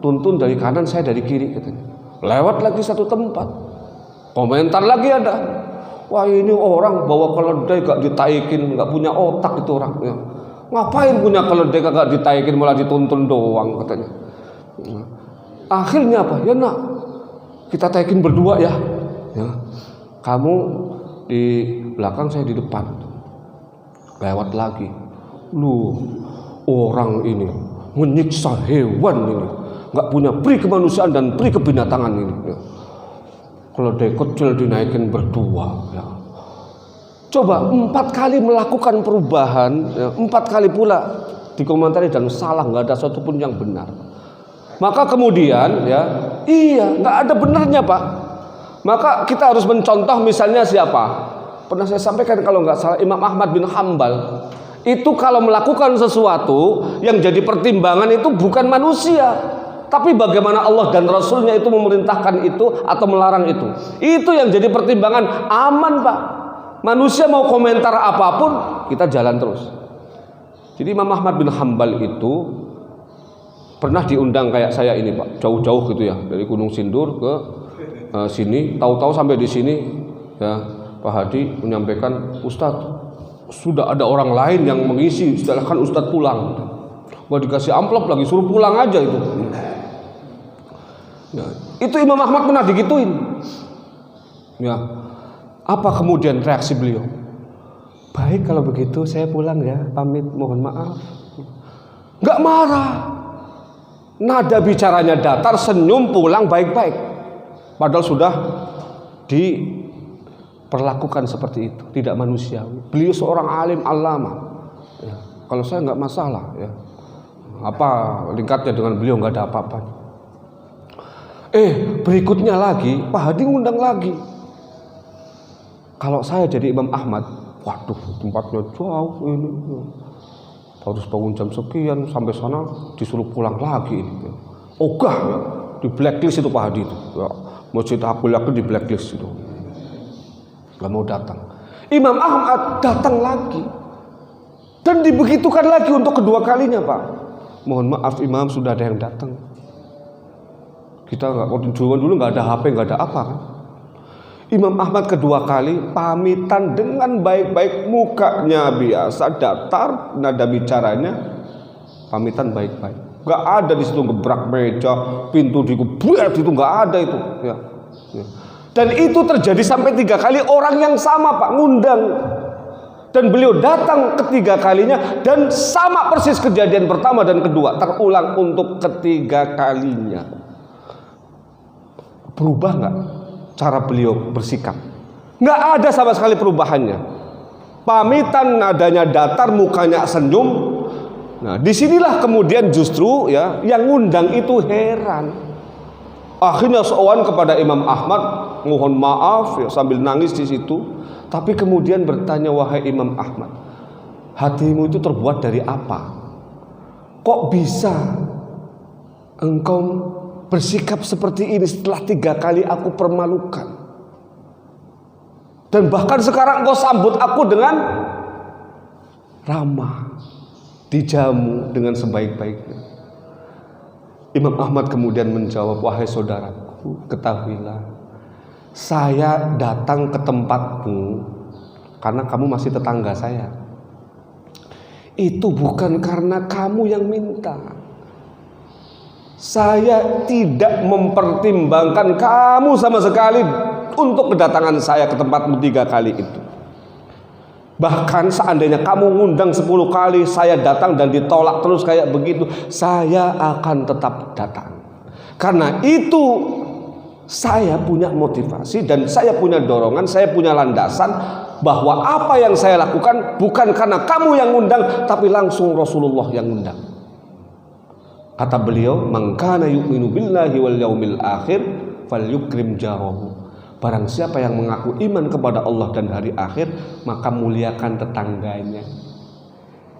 tuntun dari kanan, saya dari kiri katanya. Lewat lagi satu tempat, komentar lagi ada. Wah ini orang bawa keledai gak ditaikin, gak punya otak itu orang. Ya. Ngapain punya keledai gak ditaikin, malah dituntun doang katanya. Akhirnya apa? Ya nak, kita taikin berdua ya. Ya. Kamu di belakang, saya di depan. Lewat lagi. Lu orang ini menyiksa hewan ini, nggak punya pri kemanusiaan dan pri kebinatangan ini. Ya. Keledai kecil dinaikin berdua. Ya. Coba 4 kali melakukan perubahan, ya, 4 kali pula dikomentari dan salah, nggak ada satupun yang benar. Maka kemudian ya, iya nggak ada benarnya Pak. Maka kita harus mencontoh misalnya siapa? Pernah saya sampaikan kalau nggak salah Imam Ahmad bin Hambal. Itu kalau melakukan sesuatu yang jadi pertimbangan itu bukan manusia, tapi bagaimana Allah dan Rasulnya itu memerintahkan itu atau melarang itu. Itu yang jadi pertimbangan, aman Pak. Manusia mau komentar apapun, kita jalan terus. Jadi Imam Ahmad bin Hambal itu pernah diundang kayak saya ini Pak, jauh-jauh gitu ya, dari Gunung Sindur ke sini. Tahu-tahu sampai di sini ya, Pak Hadi menyampaikan, Ustadz, sudah ada orang lain yang mengisi, silakan Ustadz pulang. Gak dikasih amplop lagi, suruh pulang aja itu. Ya, itu Imam Ahmad pernah digituin. Ya, apa kemudian reaksi beliau? Baik kalau begitu saya pulang ya, pamit, mohon maaf. Gak marah. Nada bicaranya datar, senyum, pulang baik-baik. Padahal sudah diperlakukan seperti itu, tidak manusiawi. Beliau seorang alim alama. Ya, kalau saya nggak masalah ya. Apa lingkatnya dengan beliau, nggak ada apa-apanya. Berikutnya lagi Pak Hadi ngundang lagi. Kalau saya jadi Imam Ahmad, waduh tempatnya jauh ini, harus bangun jam sekian, sampai sana disuruh pulang lagi ini. Ogah ya, di blacklist itu Pak Hadi itu. Ya, Masjid Akul Yakin di blacklist itu. Gak mau datang. Imam Ahmad datang lagi dan dibegitukan lagi untuk kedua kalinya Pak. Mohon maaf Imam, sudah ada yang datang. Kita nggak dulu nggak ada HP, nggak ada apa kan. Imam Ahmad kedua kali pamitan dengan baik-baik, mukanya biasa, datar, nada bicaranya pamitan baik-baik. Gak ada di situ gebrak meja, pintu dikebret, itu gak ada itu. Ya. Dan itu terjadi sampai 3 kali, orang yang sama Pak ngundang. Dan beliau datang ketiga kalinya dan sama persis kejadian pertama dan kedua, terulang untuk ketiga kalinya. Berubah nggak cara beliau bersikap? Nggak ada sama sekali perubahannya. Pamitan, nadanya datar, mukanya senyum. Nah, disinilah kemudian justru ya yang ngundang itu heran. Akhirnya sowan kepada Imam Ahmad, mohon maaf ya, sambil nangis di situ. Tapi kemudian bertanya, wahai Imam Ahmad, hatimu itu terbuat dari apa? Kok bisa engkau bersikap seperti ini setelah 3 kali aku permalukan? Dan bahkan sekarang engkau sambut aku dengan ramah, dijamu dengan sebaik-baiknya. Imam Ahmad kemudian menjawab, wahai saudaraku, ketahuilah, saya datang ke tempatmu karena kamu masih tetangga saya. Itu bukan karena kamu yang minta. Saya tidak mempertimbangkan kamu sama sekali untuk kedatangan saya ke tempatmu 3 kali itu. Bahkan seandainya kamu ngundang 10 kali, saya datang dan ditolak terus kayak begitu, saya akan tetap datang. Karena itu saya punya motivasi dan saya punya dorongan, saya punya landasan bahwa apa yang saya lakukan bukan karena kamu yang ngundang, tapi langsung Rasulullah yang ngundang. Kata beliau, "Man kana yu'minu billahi wal yaumil akhir falyukrim jarahu." Barang siapa yang mengaku iman kepada Allah dan hari akhir, maka muliakan tetangganya.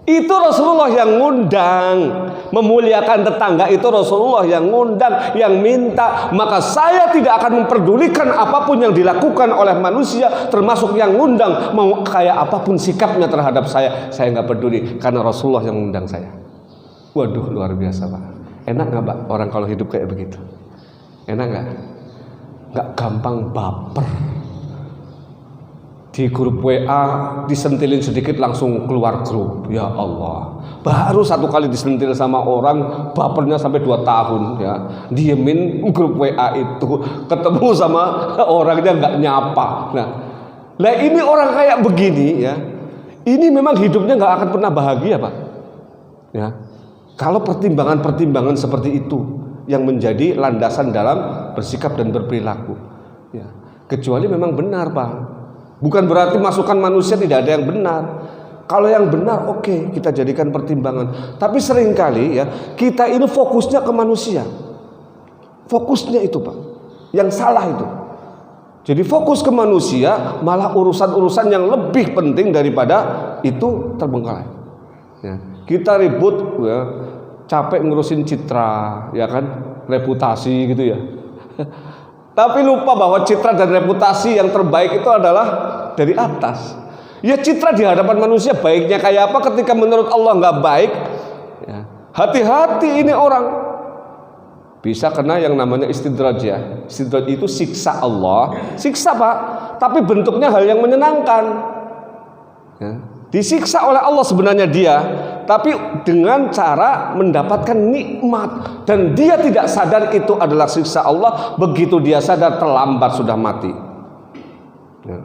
Itu Rasulullah yang ngundang. Memuliakan tetangga itu Rasulullah yang ngundang, yang minta. Maka saya tidak akan memperdulikan apapun yang dilakukan oleh manusia, termasuk yang ngundang. Mau kayak apapun sikapnya terhadap saya nggak peduli, karena Rasulullah yang ngundang saya. Waduh, luar biasa Pak. Enak nggak Pak orang kalau hidup kayak begitu? Enak nggak? Nggak gampang baper. Di grup WA disentilin sedikit langsung keluar grup. Ya Allah, baru 1 kali disentil sama orang bapernya sampai 2 tahun ya. Diemin grup WA itu, ketemu sama orangnya nggak nyapa. Nah ini orang kayak begini ya, ini memang hidupnya nggak akan pernah bahagia Pak ya, kalau pertimbangan-pertimbangan seperti itu yang menjadi landasan dalam bersikap dan berperilaku ya. Kecuali memang benar Pak. Bukan berarti masukan manusia tidak ada yang benar. Kalau yang benar oke, kita jadikan pertimbangan. Tapi seringkali ya kita ini fokusnya ke manusia. Fokusnya itu Pak, yang salah itu. Jadi fokus ke manusia, malah urusan-urusan yang lebih penting daripada itu terbengkalai. Ya, kita ribut ya, capek ngurusin citra, ya kan, reputasi gitu ya. Tapi lupa bahwa citra dan reputasi yang terbaik itu adalah dari atas. Ya citra di hadapan manusia baiknya kayak apa, ketika menurut Allah nggak baik, ya, hati-hati ini orang bisa kena yang namanya istidraj ya. Istidraj itu siksa Allah, siksa Pak, tapi bentuknya hal yang menyenangkan. Ya. Disiksa oleh Allah sebenarnya dia, tapi dengan cara mendapatkan nikmat, dan dia tidak sadar itu adalah siksa Allah. Begitu dia sadar, terlambat, sudah mati ya.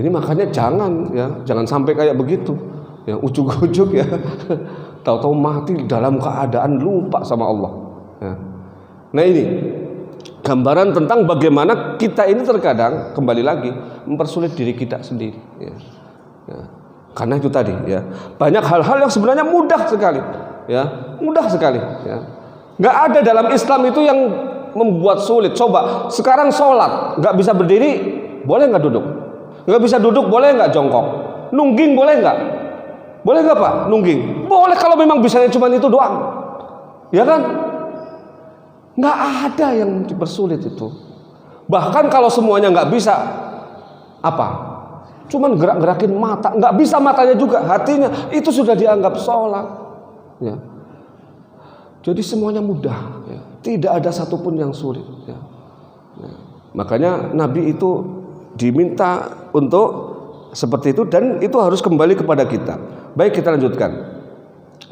Ini makanya jangan sampai kayak begitu ya, ujuk-ujuk ya tahu-tahu mati dalam keadaan lupa sama Allah ya. Nah ini gambaran tentang bagaimana kita ini terkadang kembali lagi mempersulit diri kita sendiri ya. Ya. Karena itu tadi ya, banyak hal-hal yang sebenarnya mudah sekali ya, mudah sekali ya. Nggak ada dalam Islam itu yang membuat sulit. Coba sekarang sholat nggak bisa berdiri, boleh nggak duduk? Nggak bisa duduk, boleh nggak jongkok? Nungging boleh nggak? Boleh nggak Pak nungging? Boleh kalau memang bisanya cuma itu doang, ya kan? Nggak ada yang dipersulit itu. Bahkan kalau semuanya nggak bisa, apa? Cuman gerak-gerakin mata, nggak bisa matanya juga, hatinya itu sudah dianggap sholat ya. Jadi semuanya mudah ya. Tidak ada satupun yang sulit ya. Ya. Makanya Nabi itu diminta untuk seperti itu, dan itu harus kembali kepada kita. Baik, kita lanjutkan.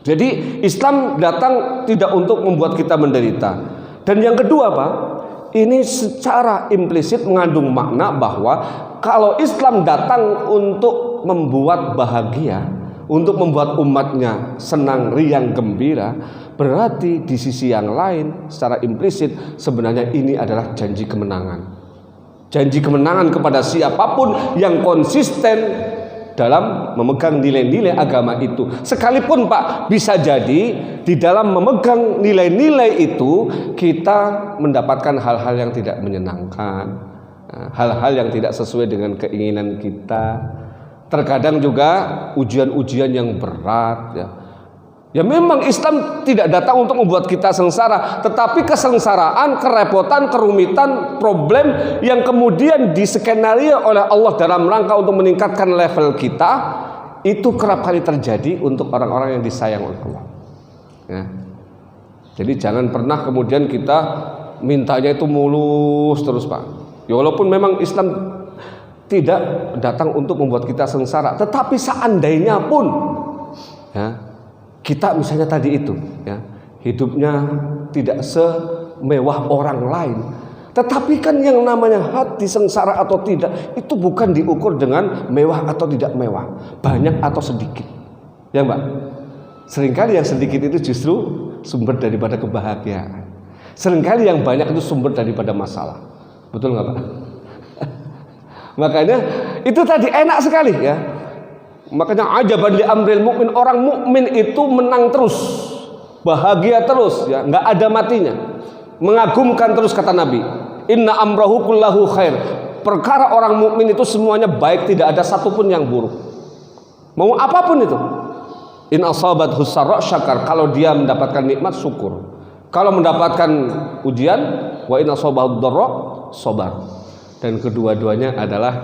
Jadi Islam datang tidak untuk membuat kita menderita. Dan yang kedua, Pak, ini secara implisit mengandung makna bahwa kalau Islam datang untuk membuat bahagia, untuk membuat umatnya senang, riang, gembira, berarti di sisi yang lain secara implisit sebenarnya ini adalah janji kemenangan. Janji kemenangan kepada siapapun yang konsisten dalam memegang nilai-nilai agama itu. Sekalipun, Pak, bisa jadi di dalam memegang nilai-nilai itu kita mendapatkan hal-hal yang tidak menyenangkan, hal-hal yang tidak sesuai dengan keinginan kita. Terkadang juga ujian-ujian yang berat, ya. Ya memang Islam tidak datang untuk membuat kita sengsara, tetapi kesengsaraan, kerepotan, kerumitan, problem yang kemudian diskenario oleh Allah dalam rangka untuk meningkatkan level kita, itu kerap kali terjadi untuk orang-orang yang disayang oleh Allah. Ya. Jadi jangan pernah kemudian kita mintanya itu mulus terus, Pak. Ya walaupun memang Islam tidak datang untuk membuat kita sengsara, tetapi seandainya pun, ya, kita misalnya tadi itu, ya, hidupnya tidak semewah orang lain, tetapi kan yang namanya hati sengsara atau tidak itu bukan diukur dengan mewah atau tidak mewah, banyak atau sedikit, ya Mbak. Seringkali yang sedikit itu justru sumber daripada kebahagiaan. Seringkali yang banyak itu sumber daripada masalah. Betul nggak Pak? Makanya itu tadi enak sekali, ya. Makanya ajaban li amril mukmin, orang mukmin itu menang terus, bahagia terus, ya, nggak ada matinya, mengagumkan terus kata Nabi. Inna amrahu kullahu khair. Perkara orang mukmin itu semuanya baik, tidak ada satupun yang buruk. Mau apapun itu. In asabat husarra syakar, kalau dia mendapatkan nikmat syukur. Kalau mendapatkan ujian, wa in asabahu dharra sabar. Dan kedua-duanya adalah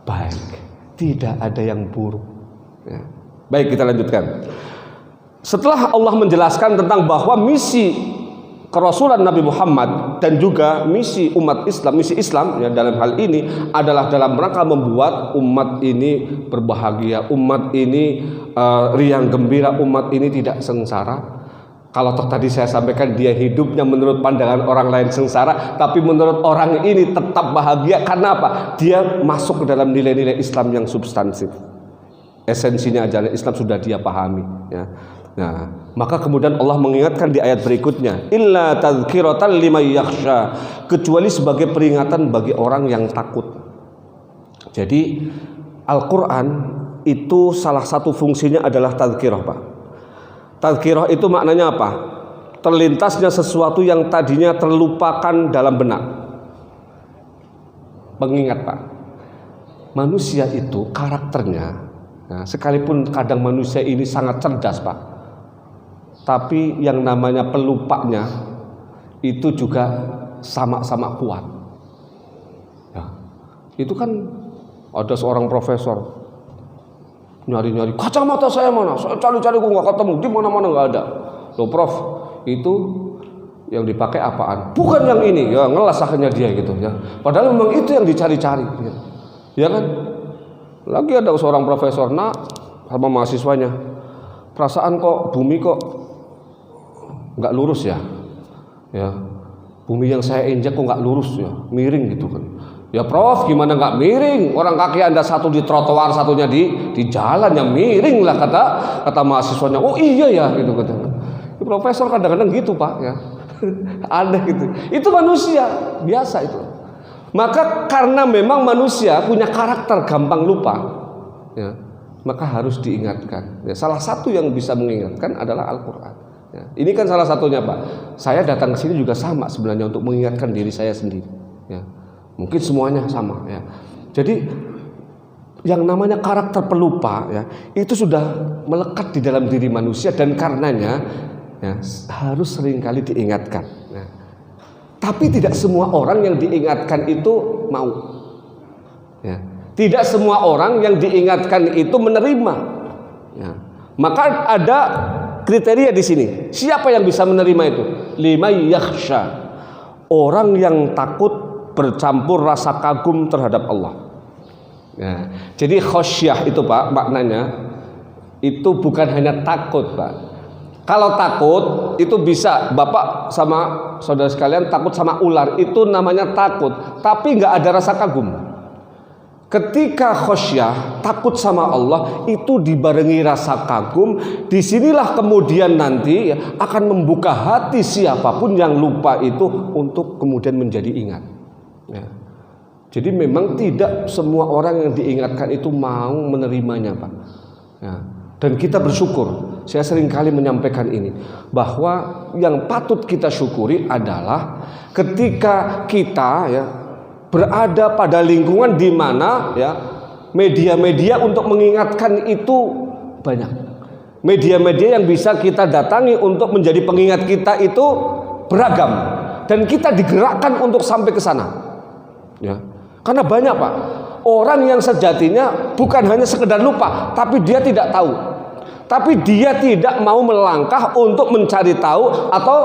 baik. Tidak ada yang buruk, ya. Baik, kita lanjutkan. Setelah Allah menjelaskan tentang bahwa misi kerasulan Nabi Muhammad dan juga misi umat Islam, misi Islam, ya, dalam hal ini adalah dalam rangka membuat umat ini berbahagia, umat ini riang gembira, umat ini tidak sengsara. Kalau toh tadi saya sampaikan dia hidupnya menurut pandangan orang lain sengsara, tapi menurut orang ini tetap bahagia. Karena apa? Dia masuk ke dalam nilai-nilai Islam yang substansif. Esensinya ajaran Islam sudah dia pahami, ya. Nah, maka kemudian Allah mengingatkan di ayat berikutnya, illa tadzkiratan liman yakhsha, kecuali sebagai peringatan bagi orang yang takut. Jadi Al-Quran itu salah satu fungsinya adalah tadzkirah, Pak. Tadzkirah itu maknanya apa? Terlintasnya sesuatu yang tadinya terlupakan dalam benak. Pengingat, Pak. Manusia itu karakternya, nah, sekalipun kadang manusia ini sangat cerdas, Pak, tapi yang namanya pelupanya itu juga sama-sama kuat, ya. Itu kan ada seorang profesor nyari-nyari kacamata saya mana, saya cari-cari kok nggak ketemu, di mana-mana nggak ada. Loh Prof, itu yang dipakai apaan? Bukan yang ini, ya ngelas akhirnya dia gitu, ya. Padahal memang itu yang dicari-cari, ya kan? Lagi ada seorang profesor nak sama mahasiswanya, perasaan kok bumi kok nggak lurus ya, ya. Bumi yang saya injak kok nggak lurus ya, miring gitu kan. Ya Prof, gimana nggak miring? Orang kaki Anda satu di trotoar, satunya di jalan, yang miring lah kata mahasiswanya. Oh iya ya, gitu kata. Profesor kadang-kadang gitu Pak, ya. Ada gitu. Itu manusia biasa itu. Maka karena memang manusia punya karakter gampang lupa, ya, maka harus diingatkan. Ya, salah satu yang bisa mengingatkan adalah Al-Quran. Ya, ini kan salah satunya Pak. Saya datang ke sini juga sama sebenarnya untuk mengingatkan diri saya sendiri. Ya. Mungkin semuanya sama, ya. Jadi yang namanya karakter pelupa, ya, itu sudah melekat di dalam diri manusia dan karenanya, ya, harus seringkali diingatkan. Ya. Tapi tidak semua orang yang diingatkan itu mau, ya. Tidak semua orang yang diingatkan itu menerima, ya. Maka ada kriteria di sini. Siapa yang bisa menerima itu? Liman yakhsha, orang yang takut bercampur rasa kagum terhadap Allah. Nah, jadi khosyah itu Pak, maknanya itu bukan hanya takut Pak. Kalau takut itu bisa Bapak sama saudara sekalian takut sama ular, itu namanya takut, tapi nggak ada rasa kagum. Ketika khosyah, takut sama Allah, itu dibarengi rasa kagum. Disinilah kemudian nanti akan membuka hati siapapun yang lupa itu untuk kemudian menjadi ingat. Ya. Jadi memang tidak semua orang yang diingatkan itu mau menerimanya Pak. Ya. Dan kita bersyukur. Saya seringkali menyampaikan ini, bahwa yang patut kita syukuri adalah ketika kita berada pada lingkungan di mana media-media untuk mengingatkan itu banyak. Media-media yang bisa kita datangi untuk menjadi pengingat kita itu beragam, dan kita digerakkan untuk sampai ke sana. Ya. Karena banyak Pak, orang yang sejatinya bukan hanya sekedar lupa, tapi dia tidak tahu. Tapi dia tidak mau melangkah untuk mencari tahu atau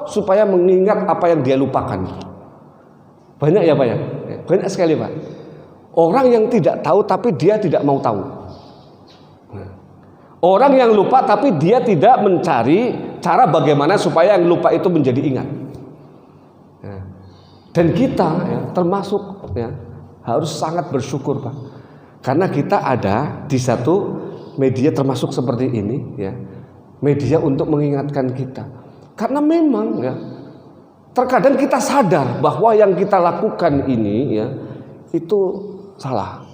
supaya mengingat apa yang dia lupakan. Banyak ya Pak ya? Banyak sekali Pak. Orang yang tidak tahu tapi dia tidak mau tahu. Orang yang lupa tapi dia tidak mencari cara bagaimana supaya yang lupa itu menjadi ingat. Dan kita termasuk harus sangat bersyukur Pak. Karena kita ada di satu media termasuk seperti ini media untuk mengingatkan kita. Karena memang terkadang kita sadar bahwa yang kita lakukan ini itu salah.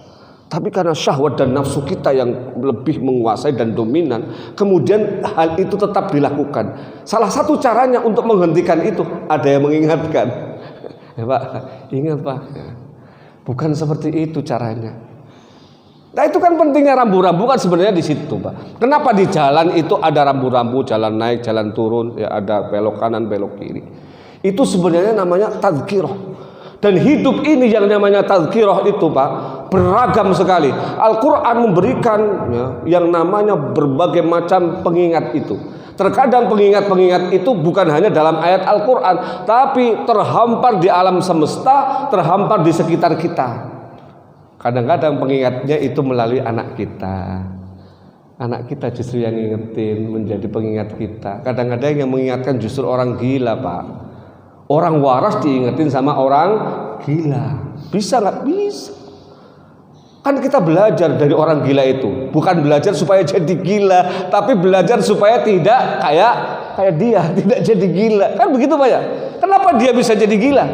Tapi karena syahwat dan nafsu kita yang lebih menguasai dan dominan, kemudian hal itu tetap dilakukan. Salah satu caranya untuk menghentikan itu ada yang mengingatkan. Ya Pak, ingat Pak, bukan seperti itu caranya. Nah itu kan pentingnya rambu-rambu kan sebenarnya di situ Pak. Kenapa di jalan itu ada rambu-rambu, jalan naik, jalan turun, ada belok kanan, belok kiri. Itu sebenarnya namanya tazkirah. Dan hidup ini yang namanya tazkirah itu Pak, beragam sekali. Al-Quran memberikan yang namanya berbagai macam pengingat itu. Terkadang pengingat-pengingat itu bukan hanya dalam ayat Al-Quran, tapi terhampar di alam semesta, terhampar di sekitar kita. Kadang-kadang pengingatnya itu melalui anak kita. Anak kita justru yang ngingetin, menjadi pengingat kita. Kadang-kadang yang mengingatkan justru orang gila Pak. Orang waras diingetin sama orang gila. Bisa nggak? Bisa. Kan kita belajar dari orang gila itu. Bukan belajar supaya jadi gila, tapi belajar supaya tidak kayak dia, tidak jadi gila. Kan begitu Pak ya? Kenapa dia bisa jadi gila?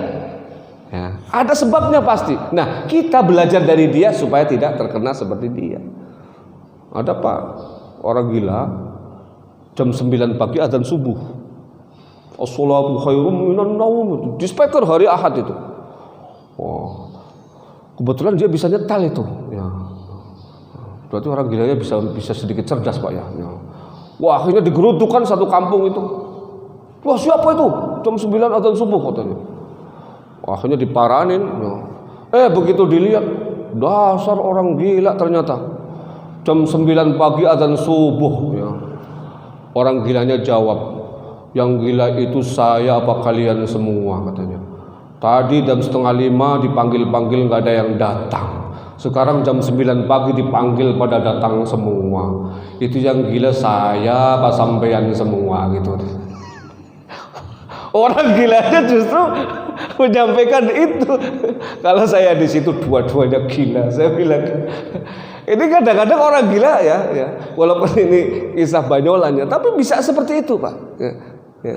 Ada sebabnya pasti. Nah, kita belajar dari dia supaya tidak terkena seperti dia. Ada Pak, orang gila jam 9 pagi adzan subuh. As-shalatu khairum minan naum. Di speaker hari Ahad itu. Kebetulan dia bisa nyetel itu. Berarti orang gilanya bisa sedikit cerdas Pak ya. Wah, akhirnya digerutukan satu kampung itu. Wah, siapa itu? Jam 9 adzan subuh katanya. Akhirnya diparanin. Begitu dilihat, dasar orang gila ternyata. Jam 9 pagi adzan subuh. Orang gilanya jawab, yang gila itu saya apa kalian semua katanya. Tadi jam 4:30 dipanggil-panggil nggak ada yang datang. Sekarang jam 9 pagi dipanggil pada datang semua. Itu yang gila saya apa sampean semua gitu. Orang gilanya justru menyampaikan itu. Kalau saya di situ dua-duanya gila, saya bilang. Ini kadang-kadang orang gila walaupun ini kisah banyolannya, tapi bisa seperti itu Pak.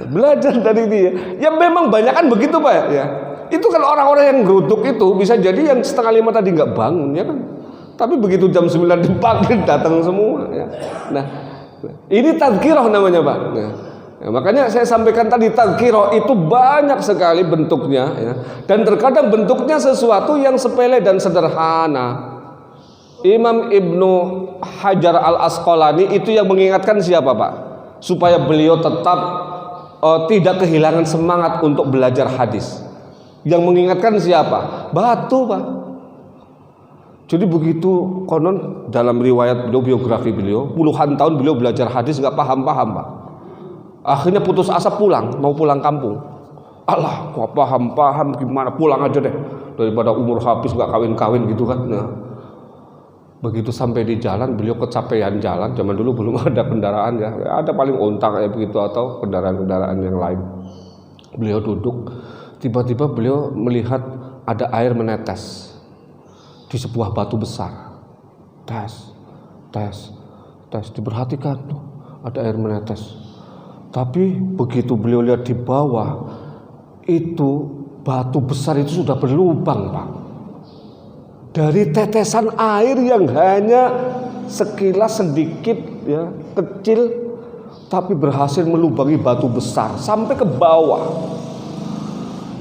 Belajar dari dia. Ya memang banyak kan begitu Pak ya. Itu kan orang-orang yang geruduk itu bisa jadi yang 4:30 tadi nggak bangun ya kan. Tapi begitu jam 9 dipanggil datang semua. Nah, ini tazkirah namanya Pak. Makanya saya sampaikan tadi tazkirah itu banyak sekali bentuknya dan terkadang bentuknya sesuatu yang sepele dan sederhana. Imam Ibnu Hajar Al-Asqalani itu yang mengingatkan siapa Pak? Supaya beliau tetap tidak kehilangan semangat untuk belajar hadis. Yang mengingatkan siapa? Batu Pak. Jadi begitu konon dalam riwayat beliau, biografi beliau, puluhan tahun beliau belajar hadis nggak paham-paham Pak. Akhirnya putus asa pulang, mau pulang kampung. Alah, gua paham gimana, pulang aja deh daripada umur habis gak kawin-kawin gitu kan. Nah, begitu sampai di jalan beliau kecapean jalan. Zaman dulu belum ada kendaraan ya, ada paling onta kayak begitu atau kendaraan-kendaraan yang lain. Beliau duduk, tiba-tiba beliau melihat ada air menetes di sebuah batu besar. Tes, diperhatikan tuh ada air menetes. Tapi begitu beliau lihat di bawah, itu batu besar itu sudah berlubang, Pak. Dari tetesan air yang hanya sekilas sedikit ya, kecil, tapi berhasil melubangi batu besar sampai ke bawah.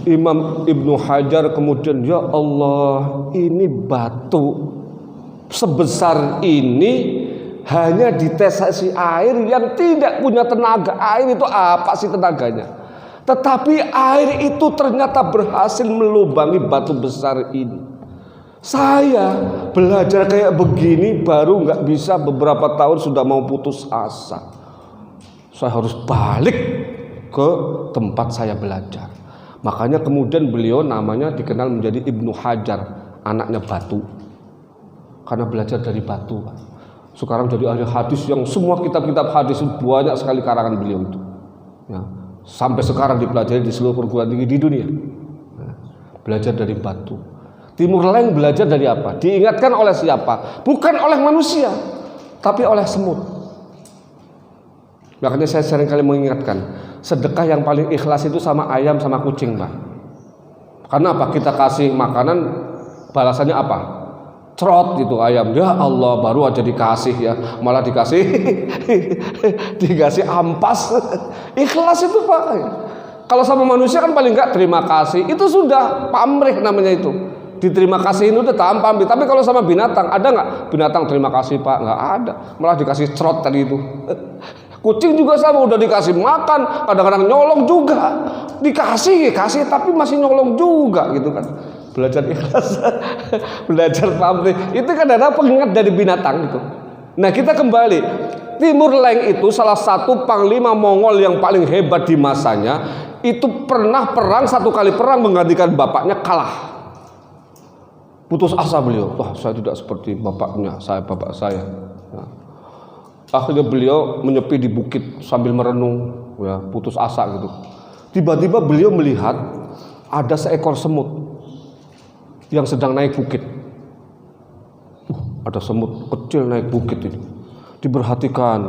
Imam Ibnu Hajar kemudian, ya Allah, ini batu sebesar ini hanya ditesasi air yang tidak punya tenaga. Air itu apa sih tenaganya? Tetapi air itu ternyata berhasil melubangi batu besar ini. Saya belajar kayak begini baru nggak bisa, beberapa tahun sudah mau putus asa. Saya harus balik ke tempat saya belajar. Makanya kemudian beliau namanya dikenal menjadi Ibnu Hajar, anaknya batu. Karena belajar dari batu. Sekarang jadi ahli hadis yang semua kitab-kitab hadis banyak sekali karangan beliau itu. Ya. Sampai sekarang dipelajari di seluruh perguruan tinggi di dunia. Belajar dari batu. Timur Leng belajar dari apa? Diingatkan oleh siapa? Bukan oleh manusia, tapi oleh semut. Makanya saya sering kali mengingatkan, sedekah yang paling ikhlas itu sama ayam sama kucing, Pak. Karena apa? Kita kasih makanan, balasannya apa? Cerot gitu ayam. Ya Allah, baru aja dikasih ya, malah dikasih dikasih ampas. Ikhlas itu, Pak. Kalau sama manusia kan paling enggak terima kasih, itu sudah pamrih namanya itu. Diterima kasihin udah tampam. Tapi kalau sama binatang, ada nggak binatang terima kasih Pak? Nggak ada, malah dikasih cerot tadi itu. Kucing juga sama, udah dikasih makan, kadang-kadang nyolong juga. Dikasih tapi masih nyolong juga gitu kan. Belajar ikhlas, belajar pamrih. Itu kan ada pengingat dari binatang itu. Nah kita kembali, Timur Leng itu salah satu panglima Mongol yang paling hebat di masanya. Itu pernah perang, satu kali perang menggantikan bapaknya kalah. Putus asa beliau, wah saya tidak seperti bapak saya. Nah, akhirnya beliau menyepi di bukit sambil merenung, ya, putus asa gitu. Tiba-tiba beliau melihat ada seekor semut yang sedang naik bukit. Ada semut kecil naik bukit ini. Diperhatikan,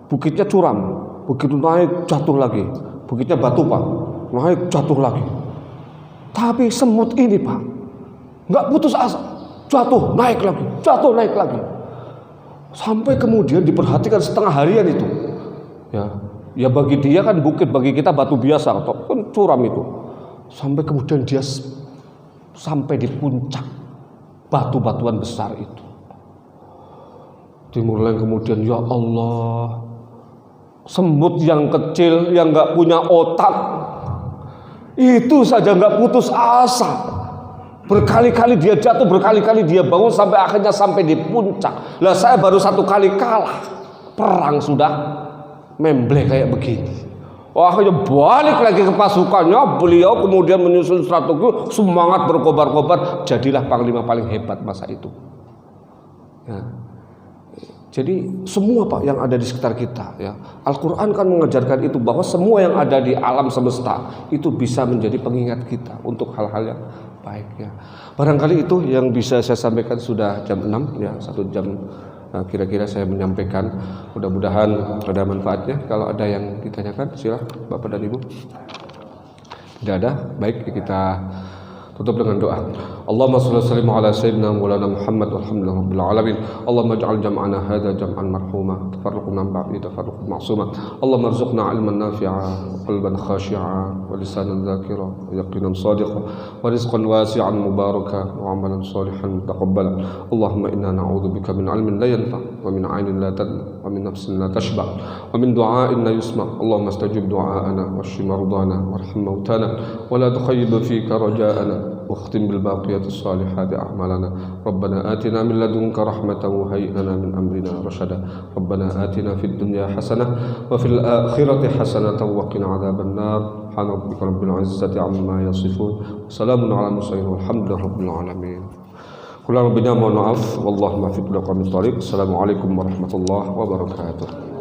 bukitnya curam, begitu naik jatuh lagi. Bukitnya batu Pak, naik jatuh lagi. Tapi semut ini Pak, nggak putus asa, jatuh naik lagi, sampai kemudian diperhatikan setengah harian itu. Ya bagi dia kan bukit, bagi kita batu biasa atau kan curam itu. Sampai kemudian dia sampai di puncak batu-batuan besar itu. Timur Leng kemudian, ya Allah, semut yang kecil yang nggak punya otak itu saja nggak putus asa. Berkali-kali dia jatuh, berkali-kali dia bangun sampai akhirnya sampai di puncak. Lah saya baru satu kali kalah, perang sudah membleh kayak begini. Akhirnya balik lagi ke pasukannya, beliau kemudian menyusun strategi, semangat berkobar-kobar, jadilah panglima paling hebat masa itu. Ya. Jadi semua Pak yang ada di sekitar kita, ya, Al-Quran kan mengajarkan itu, bahwa semua yang ada di alam semesta itu bisa menjadi pengingat kita untuk hal-hal yang baik, ya. Barangkali itu yang bisa saya sampaikan, sudah jam 6 ya, 1 jam kira-kira saya menyampaikan. Mudah-mudahan ada manfaatnya. Kalau ada yang ditanyakan silakan Bapak dan Ibu. Tidak ada, baik kita tutup dengan doa. Allahumma shalli wa sallim ala sayyidina Maulana Muhammad walhamdulillahi rabbil alamin. Allahumma ij'al jam'ana hadza jam'an marhuma, tafarruqna min ba'di tafarruqan ma'suma. Allahumma arzuqna 'ilman nafi'a wa qalban khashi'a wa lisanan dzakira wa yaqinan sadiqa wa rizqan wasi'an mubaraka wa 'amalan salihan taqabbala. Allahumma inna na'udzubika min 'ilmin la yanfa' wa min 'ainin la tadma wa min nafsin la tashba' wa min du'a'in la yusma'. Allahumma istajib du'a'ana washfi mardana warham mautana wa la tukhayyib fika raja'ana واختم بالباقيات الصالحات أعمالنا. ربنا آتنا من لدنك رحمة وهيئ لنا من أمرنا رشدا. ربنا آتنا في الدنيا حسنة وفي الآخرة حسنة وقنا عذاب النار. سبحان ربك رب العزة عما يصفون وسلام على المرسلين والحمد لله رب العالمين. Kurang lebihnya mohon maaf. Wallahu muwaffiq ila aqwamit thoriq. Assalamualaikum warahmatullahi wabarakatuh.